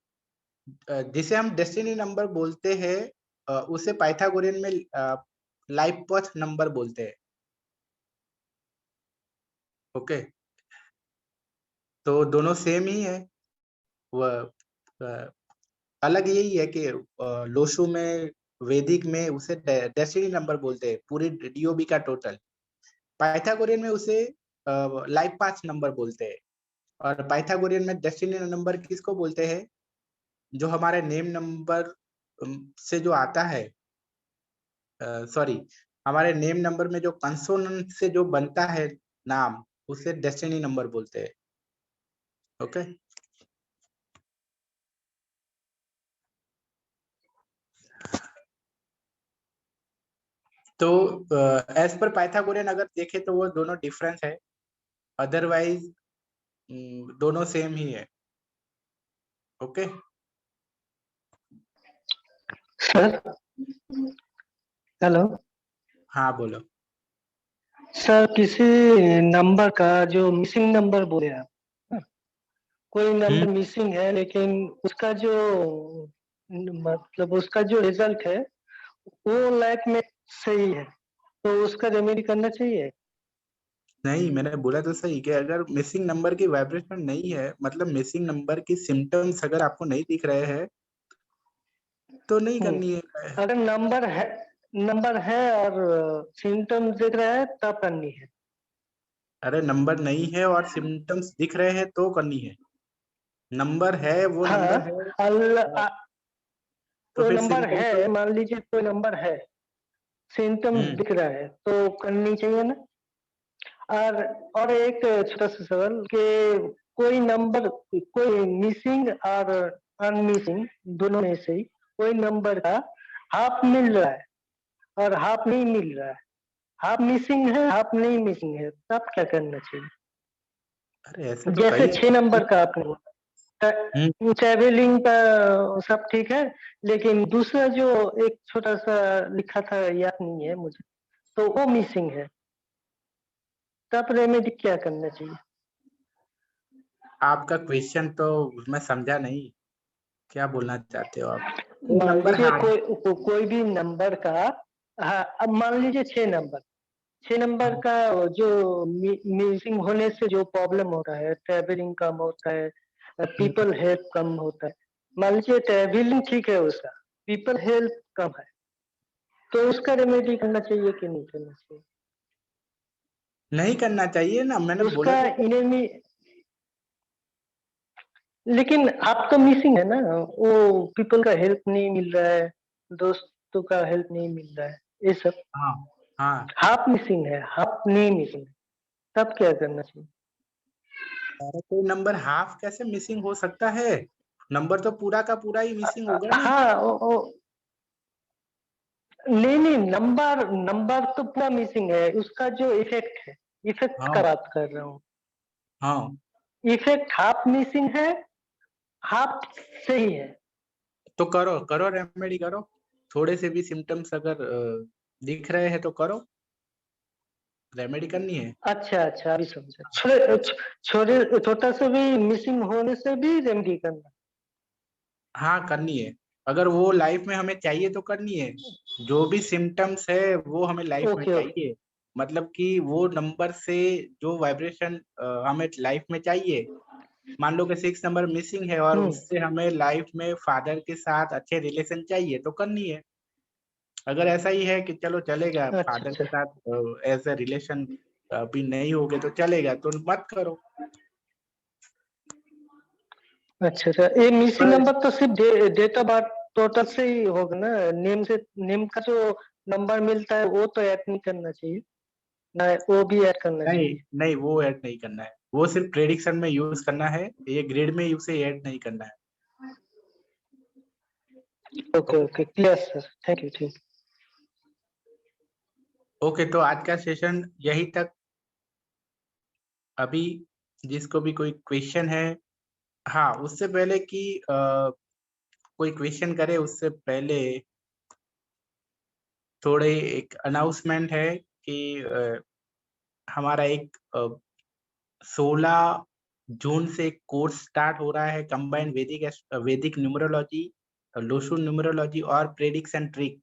जिसे हम डेस्टिनी नंबर बोलते हैं उसे पाइथागोरियन में लाइफ पाथ नंबर बोलते हैं। ओके, तो दोनों सेम ही है। वह अलग यही है कि लोशु में, वैदिक में उसे डेस्टिनी नंबर बोलते हैं, पूरी डीओबी का टोटल। पाइथागोरियन में उसे लाइफ पाथ नंबर बोलते हैं। और पाइथागोरियन में डेस्टिनी नंबर किसको बोलते हैं? जो हमारे नेम नंबर से जो आता है, सॉरी, हमारे नेम नंबर में जो कंसोनेंट से जो बनता है नाम, उसे डेस्टिनी नंबर बोलते हैं। ओके, तो एज पर पाइथागोरियन अगर देखें तो वो दोनों डिफरेंस है, अदरवाइज दोनों सेम ही है। ओके, सर हेलो हाँ बोलो। सर, किसी नंबर का जो मिसिंग नंबर बोले आप, हाँ, कोई नंबर मिसिंग है लेकिन उसका जो मतलब उसका जो रिजल्ट है वो लाइफ में सही है, तो उसका रेमेडी करना चाहिए। नहीं, मैंने बोला तो सही कि अगर मिसिंग नंबर की वाइब्रेशन नहीं है, मतलब मिसिंग नंबर की सिम्टम्स अगर आपको नहीं दिख रहे हैं तो नहीं करनी है। अगर नंबर है और सिम्टम्स दिख रहा है तब करनी है। अरे नंबर नहीं है और सिम्टम्स दिख रहे हैं तो करनी है। नंबर है, वो हाँ, नंबर है तो वो फिर नंबर सिम्टम्स है, मान लीजिए कोई नंबर है, सिम्टम्स दिख रहा है तो करनी चाहिए ना। और एक छोटा सा सवाल कि कोई नंबर, कोई मिसिंग और अनमिसिंग दोनों में से ही कोई नंबर का हाफ मिल रहा है और हाफ नहीं मिल रहा है, हाफ मिसिंग है हाफ नहीं मिसिंग है, तब क्या करना चाहिए? अरे ऐसे तो जैसे कई 6 नंबर का आपने ट्रेवलिंग का सब ठीक है, लेकिन दूसरा जो एक छोटा सा लिखा था, याद नहीं है मुझे, तो वो मिसिंग है, तब रेमेडी क्या करना चाहिए? आपका क्वेश्चन तो मैं समझा नहीं, क्या बोलना चाहते हो आप? मान नंबर लीजिए हाँ, कोई भी नंबर का, हाँ, अब मान लीजिए 6 नंबर का जो मिसिंग होने से जो प्रॉब्लम होता है, ट्रेवलिंग कम होता है, पीपल हेल्प कम होता है। मान लीजिए ट्रेवलिंग ठीक है उसका, पीपल हेल्प कम है, तो उसका रेमेडी करना चाहिए कि नहीं करना चाहिए? नहीं करना चाहिए ना, मैंने बोला उसका तो। इनेमी, लेकिन आप तो मिसिंग है ना, वो पीपल का हेल्प नहीं मिल रहा है, दोस्तों का हेल्प नहीं मिल रहा है, ये सब हाँ हाँ, हाफ मिसिंग है, हाफ नहीं मिसिंग है, तब क्या करना चाहिए? अरे कोई नंबर हाफ कैसे मिसिंग हो सकता है? नंबर तो पूरा का पूरा ही मिसिंग होगा ना। हाँ नहीं नहीं, नंबर नंबर तो पूरा मिसिंग है, उसका जो इफेक्ट है, इफेक्ट का हाँ बात कर रहा हूँ। हाँ, इफेक्ट हाफ मिसिंग है, हाफ सही है। तो करो करो, रेमेडी करो। थोड़े से भी सिम्टम्स अगर दिख रहे हैं तो करो, रेमेडी करनी है। अच्छा अच्छा, अभी समझा। छोटा सा भी मिसिंग होने से भी रेमेडी करना? हाँ करनी है, अगर वो लाइफ में हमें चाहिए तो करनी है। जो भी सिम्टम्स है वो हमें लाइफ में ओके ओके। चाहिए, मतलब कि वो नंबर से जो वाइब्रेशन हमें लाइफ में चाहिए। मान लो कि 6 नंबर मिसिंग है और हम्म उससे हमें लाइफ में फादर के साथ अच्छे रिलेशन चाहिए तो करनी है। अगर ऐसा ही है कि चलो चलेगा, अच्छा फादर के अच्छा साथ एज ए रिलेशन अभी नहीं होगे तो चलेगा, तो मत करो। अच्छा अच्छा। ये मिसिंग पर नंबर तो सिर्फ डेट ऑफ बर्थ टोटल से ही होगा ना, नेम का जो नंबर मिलता है वो तो ऐड नहीं करना चाहिए ना, वो भी ऐड करना नहीं चाहिए? नहीं, वो ऐड नहीं करना है, वो सिर्फ प्रेडिक्शन में यूज करना है, ये ग्रेड में उसे ऐड नहीं करना है। Okay okay, clear sir, thank you, ठीक। ओके, तो आज का सेशन यही तक। अभी जिसको भी कोई क्वेश्चन है, हाँ उससे पहले कि कोई क्वेश्चन करे उससे पहले थोड़े एक अनाउंसमेंट है कि हमारा एक 16 जून से कोर्स स्टार्ट हो रहा है, कंबाइंड वैदिक न्यूमरोलॉजी, लोशु न्यूमरोलॉजी और प्रेडिक्शन ट्रिक।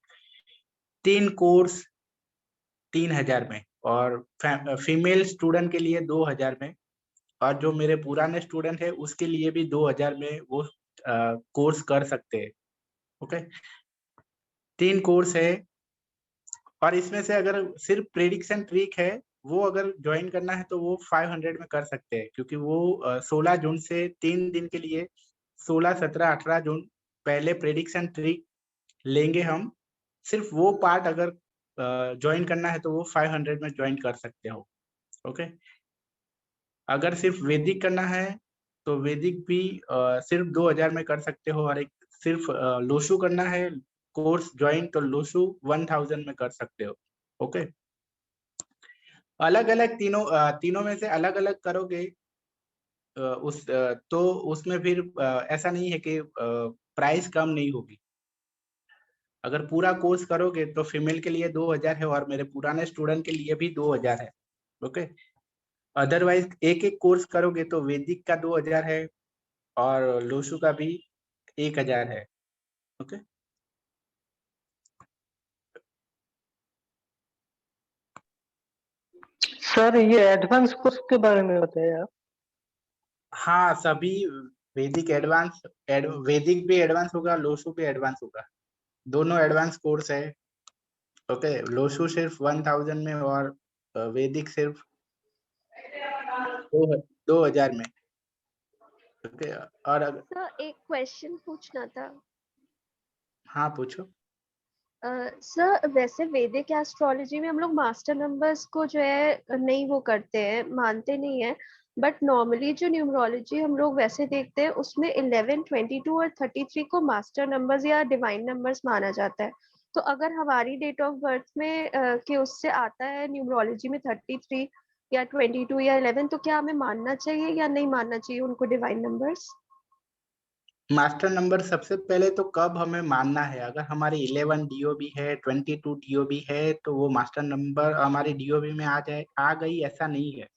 3 कोर्स 3000 में, और फीमेल स्टूडेंट के लिए 2000 में, और जो मेरे पुराने स्टूडेंट है उसके लिए भी 2000 में वो कोर्स कर सकते हैं। ओके, 3 कोर्स है, और इसमें से अगर सिर्फ प्रेडिक्शन ट्रिक है वो अगर ज्वाइन करना है तो वो 500 में कर सकते हैं, क्योंकि वो 16 जून से 3 दिन के लिए 16, 17, 18 जून पहले प्रेडिक्शन ट्रिक लेंगे हम। सिर्फ वो पार्ट अगर ज्वाइन करना है तो वो 500 में ज्वाइन कर सकते हो। ओके, अगर सिर्फ वैदिक करना है तो वैदिक भी सिर्फ 2000 में कर सकते हो, और एक सिर्फ लोशु करना है कोर्स ज्वाइन तो लोशु 1000 में कर सकते हो। ओके, अलग अलग तीनों में से अलग अलग करोगे तो उसमें फिर ऐसा नहीं है कि प्राइस कम नहीं होगी। अगर पूरा कोर्स करोगे तो फीमेल के लिए 2000 है, और मेरे पुराने स्टूडेंट के लिए भी 2000 है। ओके, अदरवाइज एक एक कोर्स करोगे तो वैदिक का 2000 है और लोशु का भी 1000 है। ओके, सर ये एडवांस कोर्स के बारे में बताइए आप। हाँ सभी वैदिक एडवांस, वैदिक भी एडवांस होगा, लोशु भी एडवांस होगा, दोनों एडवांस कोर्स है। ओके, लोशु सिर्फ 1000 में और वैदिक सिर्फ 2000 में। ओके, और सर एक क्वेश्चन पूछना था। हाँ पूछो। सर वैसे वैदिक एस्ट्रोलॉजी में हम लोग मास्टर नंबर्स को जो है नहीं वो करते हैं, मानते नहीं है, बट नॉर्मली जो न्यूमरोलॉजी हम लोग वैसे देखते हैं उसमें 11, 22 और 33 को मास्टर नंबर्स या डिवाइन नंबर्स माना जाता है। तो अगर हमारी डेट ऑफ बर्थ में के उससे आता है न्यूमरोलॉजी में 33 या 22 या 11, तो क्या हमें मानना चाहिए या नहीं मानना चाहिए उनको डिवाइन नंबर्स? मास्टर नंबर सबसे पहले तो कब हमें मानना है, अगर हमारी 11 डीओबी है, 22 डीओबी है तो वो मास्टर नंबर हमारी डीओबी में आ गई, ऐसा नहीं है।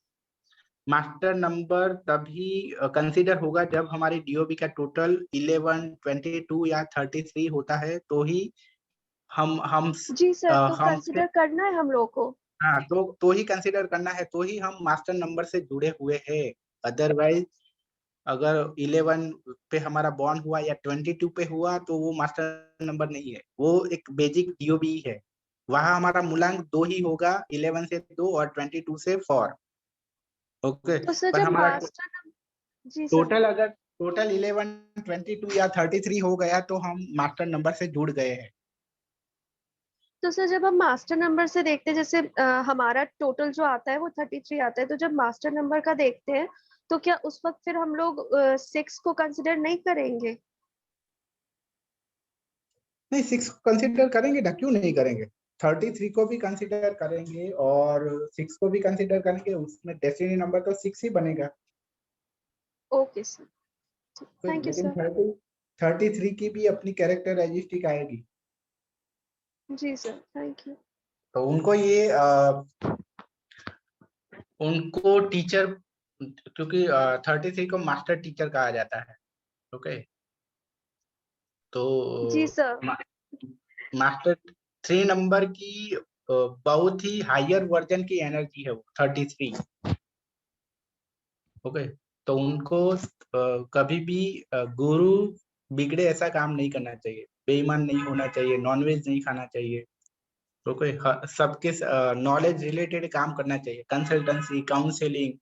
मास्टर नंबर तभी कंसीडर होगा जब हमारी डीओबी का टोटल 11, 22 या 33 होता है, तो ही हम जी सर, तो हम कंसिडर करना है हम लोग को। हाँ, तो ही कंसीडर करना है, तो ही हम मास्टर नंबर से जुड़े हुए हैं। अदरवाइज अगर 11 पे हमारा बॉन्ड हुआ या 22 पे हुआ तो वो मास्टर नंबर नहीं है, वो एक बेसिक डीओबी है। वहां हमारा मूलांक 2 ही होगा, 11 से 2 और 22 से 4। ओके, तो सर पर जब हमारा मास्टर नंबर, जी सर, टोटल अगर टोटल 11, 22 या 33 हो गया तो हम मास्टर नंबर से जुड़ गए हैं। तो सर जब हम मास्टर नंबर से देखते हैं, जैसे हमारा टोटल जो आता है वो 33 आता है, तो जब मास्टर नंबर का देखते हैं तो क्या उस वक्त फिर हम लोग 6 को कंसिडर नहीं करेंगे? नहीं, 6 कंसिडर करेंगे ना, क्यों नहीं करेंगे। 33 को भी कंसिडर करेंगे और 6 को भी कंसिडर करेंगे, उसमें डेस्टिनी नंबर तो 6 ही बनेगा। ओके सर, थैंक यू लेकिन सर। 33 की भी अपनी कैरेक्टरिस्टिक आएगी। जी सर, थैंक यू। तो उनको टीचर, क्योंकि 33 को मास्टर टीचर कहा जाता है। ओके, जी तो सर। मास्टर 3 नंबर की बहुत ही हायर वर्जन की एनर्जी है वो 33। ओके, तो उनको कभी भी गुरु बिगड़े ऐसा काम नहीं करना चाहिए, बेईमान नहीं होना चाहिए, नॉनवेज नहीं खाना चाहिए। तो कोई सबके नॉलेज रिलेटेड काम करना चाहिए, कंसल्टेंसी, काउंसलिंग,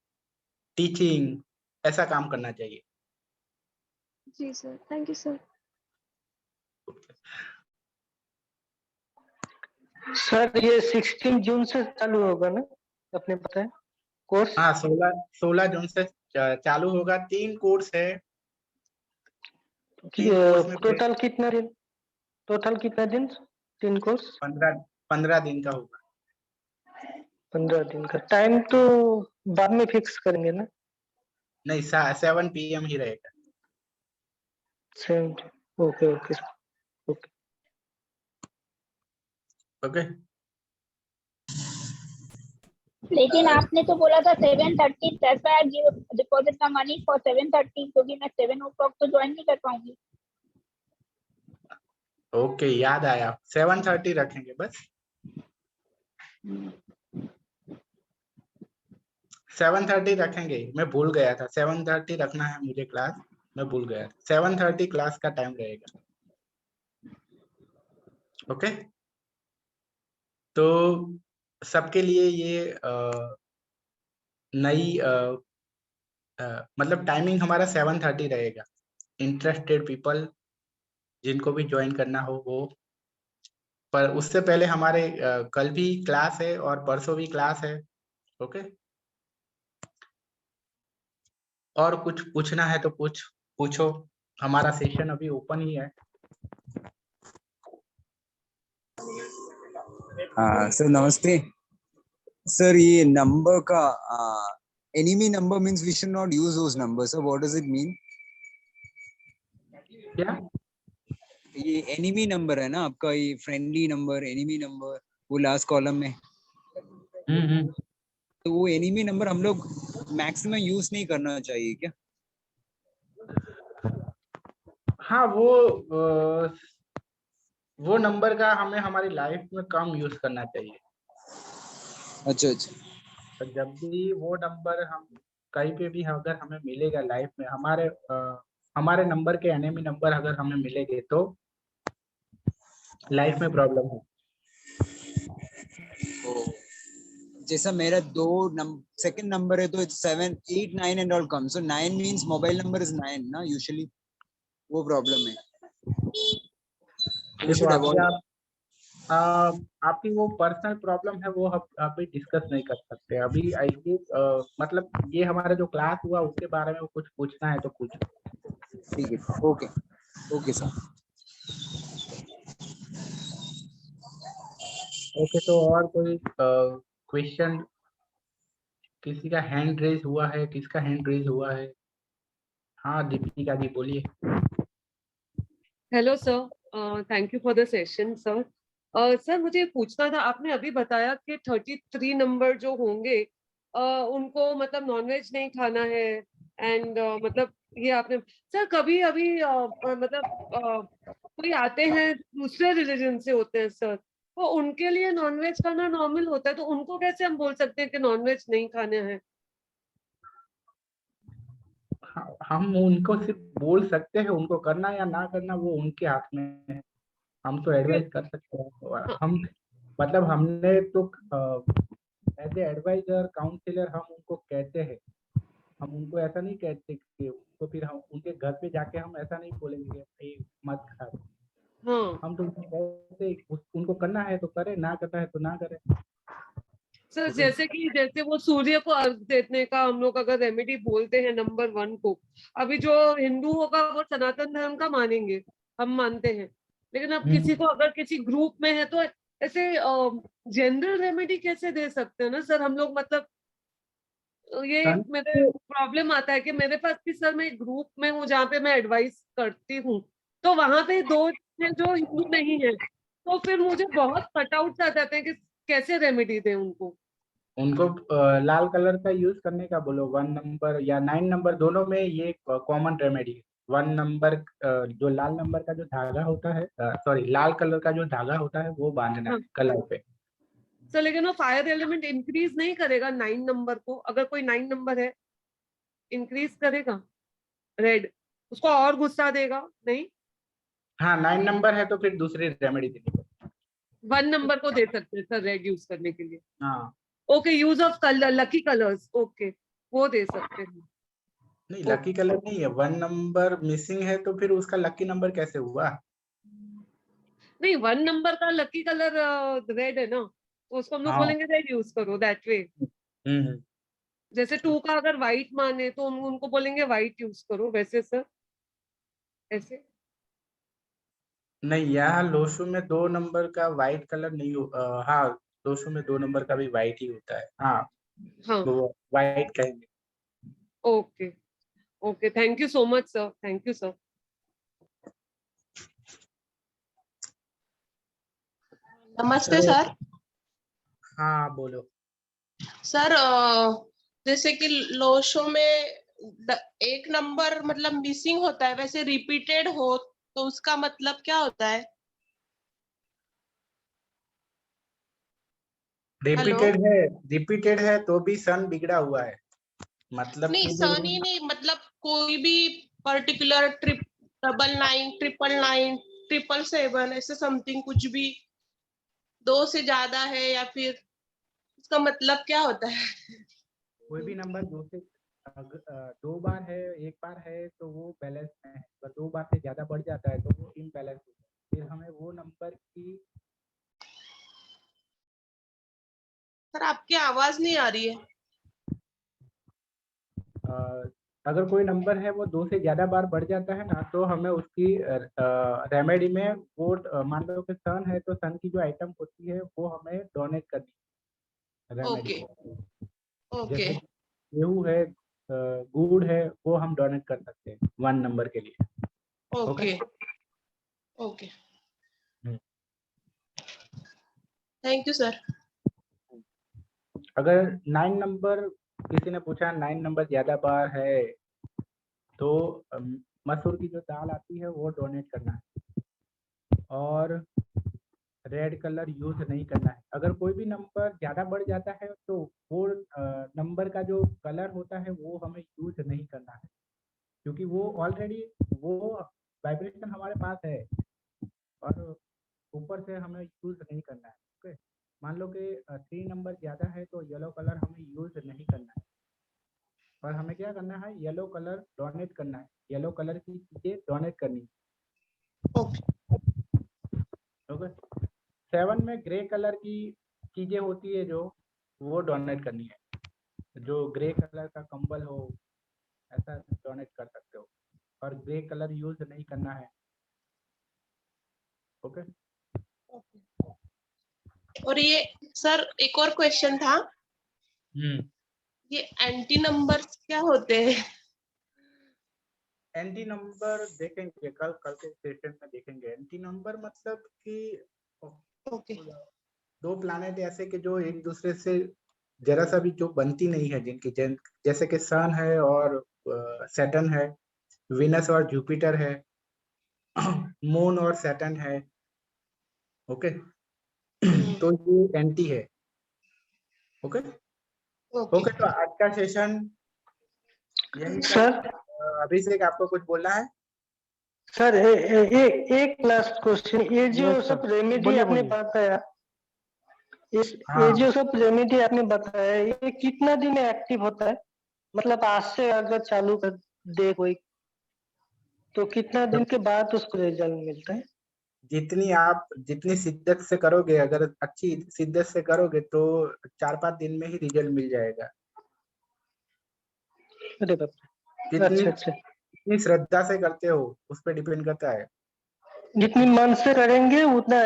टीचिंग, ऐसा काम करना चाहिए। जी sir, thank you sir. Sir ये 16 जून से चालू होगा ना, आपने बताया कोर्स? हाँ, 16 जून से चालू होगा। 3 कोर्स है। 3 कोर्स में टोटल कितना दिन? टोटल कितना दिन 3 कोर्स? 15 दिन का होगा। 15 दिन का। टाइम तो बाद में फिक्स करेंगे ना? नहीं, 7 PM ही रहेगा। Same. Okay okay okay. Okay. लेकिन आपने तो बोला था 7:30, that's why I give deposit the money for 7:30, क्योंकि मैं 7 o'clock तो ज्वाइन नहीं कर पाऊंगी। ओके, याद आया, 7:30 रखेंगे बस। 7:30 रखेंगे, मैं भूल गया था। 7:30 रखना है मुझे क्लास, मैं भूल गया था। 7:30 क्लास का टाइम रहेगा। ओके, तो सबके लिए ये नई मतलब टाइमिंग हमारा 7:30 रहेगा। इंटरेस्टेड पीपल जिनको भी ज्वाइन करना हो वो, पर उससे पहले हमारे कल भी क्लास है और परसों भी क्लास है। ओके, और कुछ पूछना है तो पूछो। हमारा सेशन अभी ओपन ही है। सर नमस्ते सर। ये नंबर का enemy number means we should not use those numbers. So what does it mean? क्या? ये enemy number है ना आपका, ये friendly number, enemy number, वो लास्ट कॉलम में। तो वो enemy number हम लोग मैक्सिमम यूज नहीं करना चाहिए क्या? हाँ, वो नंबर का हमें हमारी लाइफ में कम यूज करना चाहिए। अच्छा अच्छा। तो जब भी वो नंबर हम कहीं पे भी अगर हमें मिलेगा लाइफ में, हमारे नंबर के एनिमी नंबर अगर हमें मिलेंगे तो लाइफ में प्रॉब्लम हो। जैसा मेरा सेकंड नंबर है तो 7 8 9 and all come, so 9 means mobile number is 9 ना यूजुअली, वो प्रॉब्लम है। देखो, आपकी वो पर्सनल प्रॉब्लम है, वो अभी डिस्कस नहीं कर सकते अभी। मतलब ये हमारा जो क्लास हुआ उसके बारे में कुछ पूछना है तो पूछो। ठीक है, ओके ओके सर। ओके, तो और कोई क्वेश्चन? किसी का हैंड रेज हुआ है? किसका हैंड रेज हुआ है? हाँ, दीपिका जी बोलिए। Hello sir, thank you for the session sir. Sir मुझे पूछना था, आपने अभी बताया कि 33 नंबर जो होंगे उनको मतलब नॉनवेज नहीं खाना है, एंड मतलब ये आपने सर कभी अभी मतलब कोई आते हैं दूसरे रिलीजन से होते हैं सर, तो उनके लिए नॉनवेज खाना नॉर्मल होता है, तो उनको कैसे हम बोल सकते हैं कि नॉनवेज नहीं खाने हैं? हम उनको सिर्फ बोल सकते हैं, उनको करना या ना करना वो उनके हाथ में है। हम तो एडवाइस कर सकते हैं। हम मतलब हमने तो एज ए एडवाइजर, काउंसलर हम उनको कहते हैं। हम उनको ऐसा नहीं कहते कि तो फिर हम उनके घर पे जाके हम ऐसा नहीं बोलेंगे भाई मत खा। हम तो उनको कहते उनको करना है तो करे, ना करना है तो ना करे। सर जैसे वो सूर्य को अर्घ देने का हम लोग अगर रेमेडी बोलते हैं नंबर 1 को, अभी जो हिंदू होगा वो सनातन धर्म का मानेंगे, हम मानते हैं, लेकिन अब किसी को अगर किसी ग्रुप में है तो ऐसे जनरल रेमेडी कैसे दे सकते हैं ना सर हम लोग? मतलब ये मेरे प्रॉब्लम आता है कि मेरे पास भी सर मैं ग्रुप में हूँ जहाँ पे मैं एडवाइस करती हूँ, तो वहां पे 2 हैं जो हिंदू नहीं है, तो फिर मुझे बहुत कटआउट आ जाते हैं कि कैसे रेमेडी दें उनको। उनको लाल कलर का यूज करने का बोलो। 1 नंबर या 9 नंबर दोनों में ये कॉमन रेमेडी है। 1 नंबर जो लाल नंबर का जो धागा होता है, सॉरी लाल कलर का जो धागा होता है वो बांधना है कलर पे। सर लेकिन वो फायर एलिमेंट इंक्रीज नहीं करेगा 9 नंबर को? अगर कोई 9 नंबर है इंक्रीज करेगा रेड, उसको और गुस्सा देगा नहीं? हाँ, 9 नंबर है तो फिर दूसरी रेमेडी देनी पड़ेगी। 1 नंबर को दे सकते हैं सर रेड यूज करने के लिए। हाँ okay, use of colour, lucky colours, okay वो दे सकते हैं। नहीं, लकी कलर नहीं है, 1 नंबर मिसिंग है तो फिर उसका लकी नंबर कैसे हुआ? नहीं, 1 नंबर का लकी कलर रेड है ना, तो उसको हम लोग हाँ। बोलेंगे रेड यूज करो, दैट वे। हम्म। जैसे 2 का अगर व्हाइट माने तो हम उनको बोलेंगे व्हाइट यूज करो, वैसे सर ऐसे। नहीं, यहाँ लोशो में 2 नंबर का व्हाइट कलर नहीं हाँ, लोशो में 2 नंबर का भी व्हाइट ही होता है। हाँ, हाँ, वो व्हाइट कहेंगे। Okay okay, thank you so much sir, thank you sir. नमस्ते चलो, सर। हाँ बोलो। सर जैसे कि लोशो में एक नंबर मतलब मिसिंग होता है, वैसे रिपीटेड हो तो उसका मतलब क्या होता है? रिपीटेड है तो भी सन बिगड़ा हुआ है, मतलब नहीं, कि जो सन ही नहीं, मतलब कोई भी पर्टिकुलर 999, 999, 777 ऐसे समथिंग कुछ भी 2 से ज्यादा है, या फिर उसका मतलब क्या होता है? कोई भी नंबर 2 बार है, 1 बार है तो वो बैलेंस में है, अगर 2 बार से ज्यादा बढ़ जाता है तो वो इम्बैलेंस होता है। फिर हमें वो नंबर की सर आपकी आवाज नहीं आ रही है। अगर कोई नंबर है वो 2 से ज्यादा बार बढ़ जाता है ना, तो हमें उसकी रेमेडी में वो मान लो कि सन है तो सन की जो आइटम होती है वो हमें डोनेट करनी है रेमेडी ओके में। ओके जैसे गेहूं है, गुड़ है, वो हम डोनेट कर सकते हैं 1 नंबर के लिए। Okay okay, hmm. Thank you sir. अगर 9 नंबर, किसी ने पूछा 9 नंबर ज्यादा बार है तो मसूर की जो दाल आती है वो डोनेट करना है, और रेड कलर यूज नहीं करना है। अगर कोई भी नंबर ज्यादा बढ़ जाता है तो वो नंबर का जो कलर होता है वो हमें यूज नहीं करना है, क्योंकि वो ऑलरेडी वो वाइब्रेशन हमारे पास है और ऊपर से हमें यूज नहीं करना है। ओके, मान लो कि 3 नंबर ज्यादा है तो येलो कलर हमें यूज नहीं करना है, और हमें क्या करना है, येलो कलर डोनेट करना है, येलो कलर की चीजें डोनेट करनी है। ओके, 7 में ग्रे कलर की चीजें होती है जो वो डोनेट करनी है, जो ग्रे कलर का कंबल हो ऐसा डोनेट कर सकते हो, और ग्रे कलर यूज नहीं करना है। ओके। और ये सर एक और क्वेश्चन था, ये एंटी नंबर्स क्या होते हैं? एंटी नंबर देखेंगे कल के सेशन में देखेंगे। एंटी नंबर मतलब कि ओके 2 प्लैनेट ऐसे कि जो एक दूसरे से जरा सा भी जो बनती नहीं है, जैसे कि सन है और सैटर्न है, विनस और जुपिटर है, मून और सैटर्न है। ओके, तो ये एंटी है। ओके ओके, तो आज का सेशन यही सर तक। अभिषेक, आपको कुछ बोलना है? सर एक लास्ट क्वेश्चन, ये जो यस सब सर, रेमेडी बोलिए आपने बोलिए। बताया, हाँ, ये जो सब रेमेडी आपने बताया, ये कितना दिन में एक्टिव होता है? मतलब आज से अगर चालू कर दे कोई, तो कितना दिन के बाद उसको रिजल्ट मिलता है? जितनी शिद्दत से करोगे, अगर अच्छी शिद्दत से करोगे तो 4-5 दिन में ही रिजल्ट मिल जाएगा। अरे बाप रे, जितनी अच्छा। जितनी श्रद्धा से करते हो उस पर डिपेंड करता है। जितनी मन से करेंगे उतना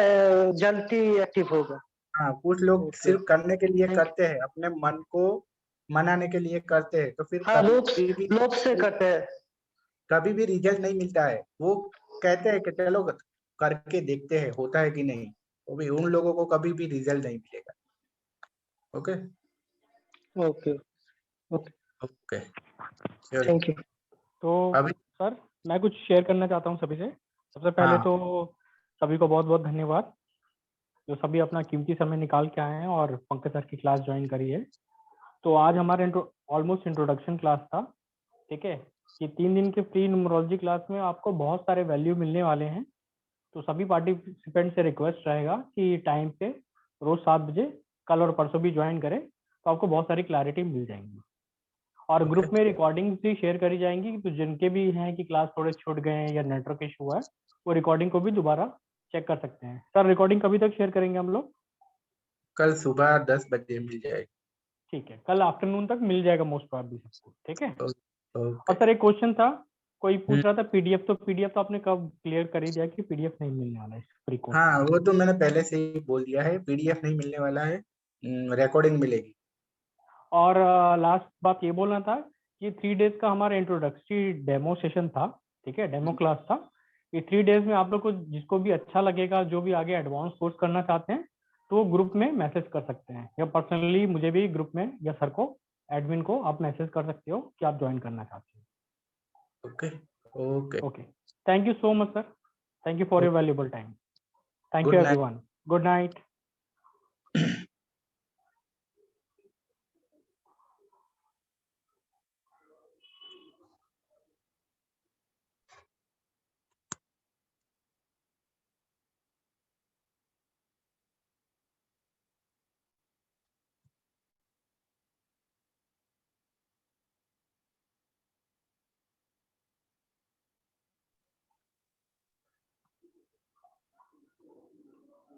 जल्दी एक्टिव होगा। हाँ, कुछ लोग ओके, सिर्फ करने के लिए थैंक यू। करते हैं, अपने मन को मनाने के लिए करते हैं, तो फिर हाँ, लोभ से करते हैं। कभी भी रिजल्ट नहीं मिलता है। वो कहते हैं कि चलो करके देखते हैं होता है कि नहीं, तो भी उन लोगों को कभी भी रिजल्ट नहीं मिलेगा। ओके ओके ओके, ओके, चलो थैंक यू। तो अभी। सर मैं कुछ शेयर करना चाहता हूँ सभी से। सबसे पहले हाँ, तो सभी को बहुत बहुत धन्यवाद, जो सभी अपना कीमती समय निकाल के आए हैं और पंकज सर की क्लास ज्वाइन करी है। तो आज हमारे ऑलमोस्ट इंट्रोडक्शन क्लास था, ठीक है। ये 3 दिन के फ्री न्यूमरोलॉजी क्लास में आपको बहुत सारे वैल्यू मिलने वाले हैं। तो सभी पार्टिसिपेंट से रिक्वेस्ट रहेगा कि टाइम पे रोज 7 बजे कल और परसों भी ज्वाइन करें, तो आपको बहुत सारी क्लैरिटी मिल जाएंगी। और ग्रुप में रिकॉर्डिंग्स भी शेयर करी जाएंगी, तो जिनके भी हैं कि क्लास थोड़े छूट गए हैं या नेटवर्क इशू हुआ है, वो रिकॉर्डिंग को भी दोबारा चेक कर सकते हैं। सर रिकॉर्डिंग कभी तक शेयर करेंगे हम लोग? कल सुबह 10 बजे मिल जाएगी। ठीक है, कल आफ्टरनून तक मिल जाएगा मोस्ट प्रॉबेबली सबको। ठीक है। ओके। और सर एक क्वेश्चन था, कोई पूछ रहा था पीडीएफ, तो पीडीएफ तो आपने कब क्लियर कर ही दिया कि पीडीएफ नहीं मिलने वाला है फ्री कोर्स। हाँ, वो तो मैंने पहले से ही बोल दिया है, पीडीएफ नहीं मिलने वाला है, रिकॉर्डिंग मिलेगी। और लास्ट बात ये बोलना था कि 3 डेज का हमारा इंट्रोडक्टरी डेमो सेशन था, ठीक है, डेमो क्लास था। ये 3 डेज में आप लोग को जिसको भी अच्छा लगेगा, जो भी आगे एडवांस कोर्स करना चाहते हैं, तो वो ग्रुप में मैसेज कर सकते हैं, या पर्सनली मुझे भी ग्रुप में या सर को, एडमिन को आप मैसेज कर सकते हो कि आप ज्वाइन करना चाहते हो। Okay okay okay, thank you so much sir, thank you for your valuable time. Thank Good you night. Everyone, good night.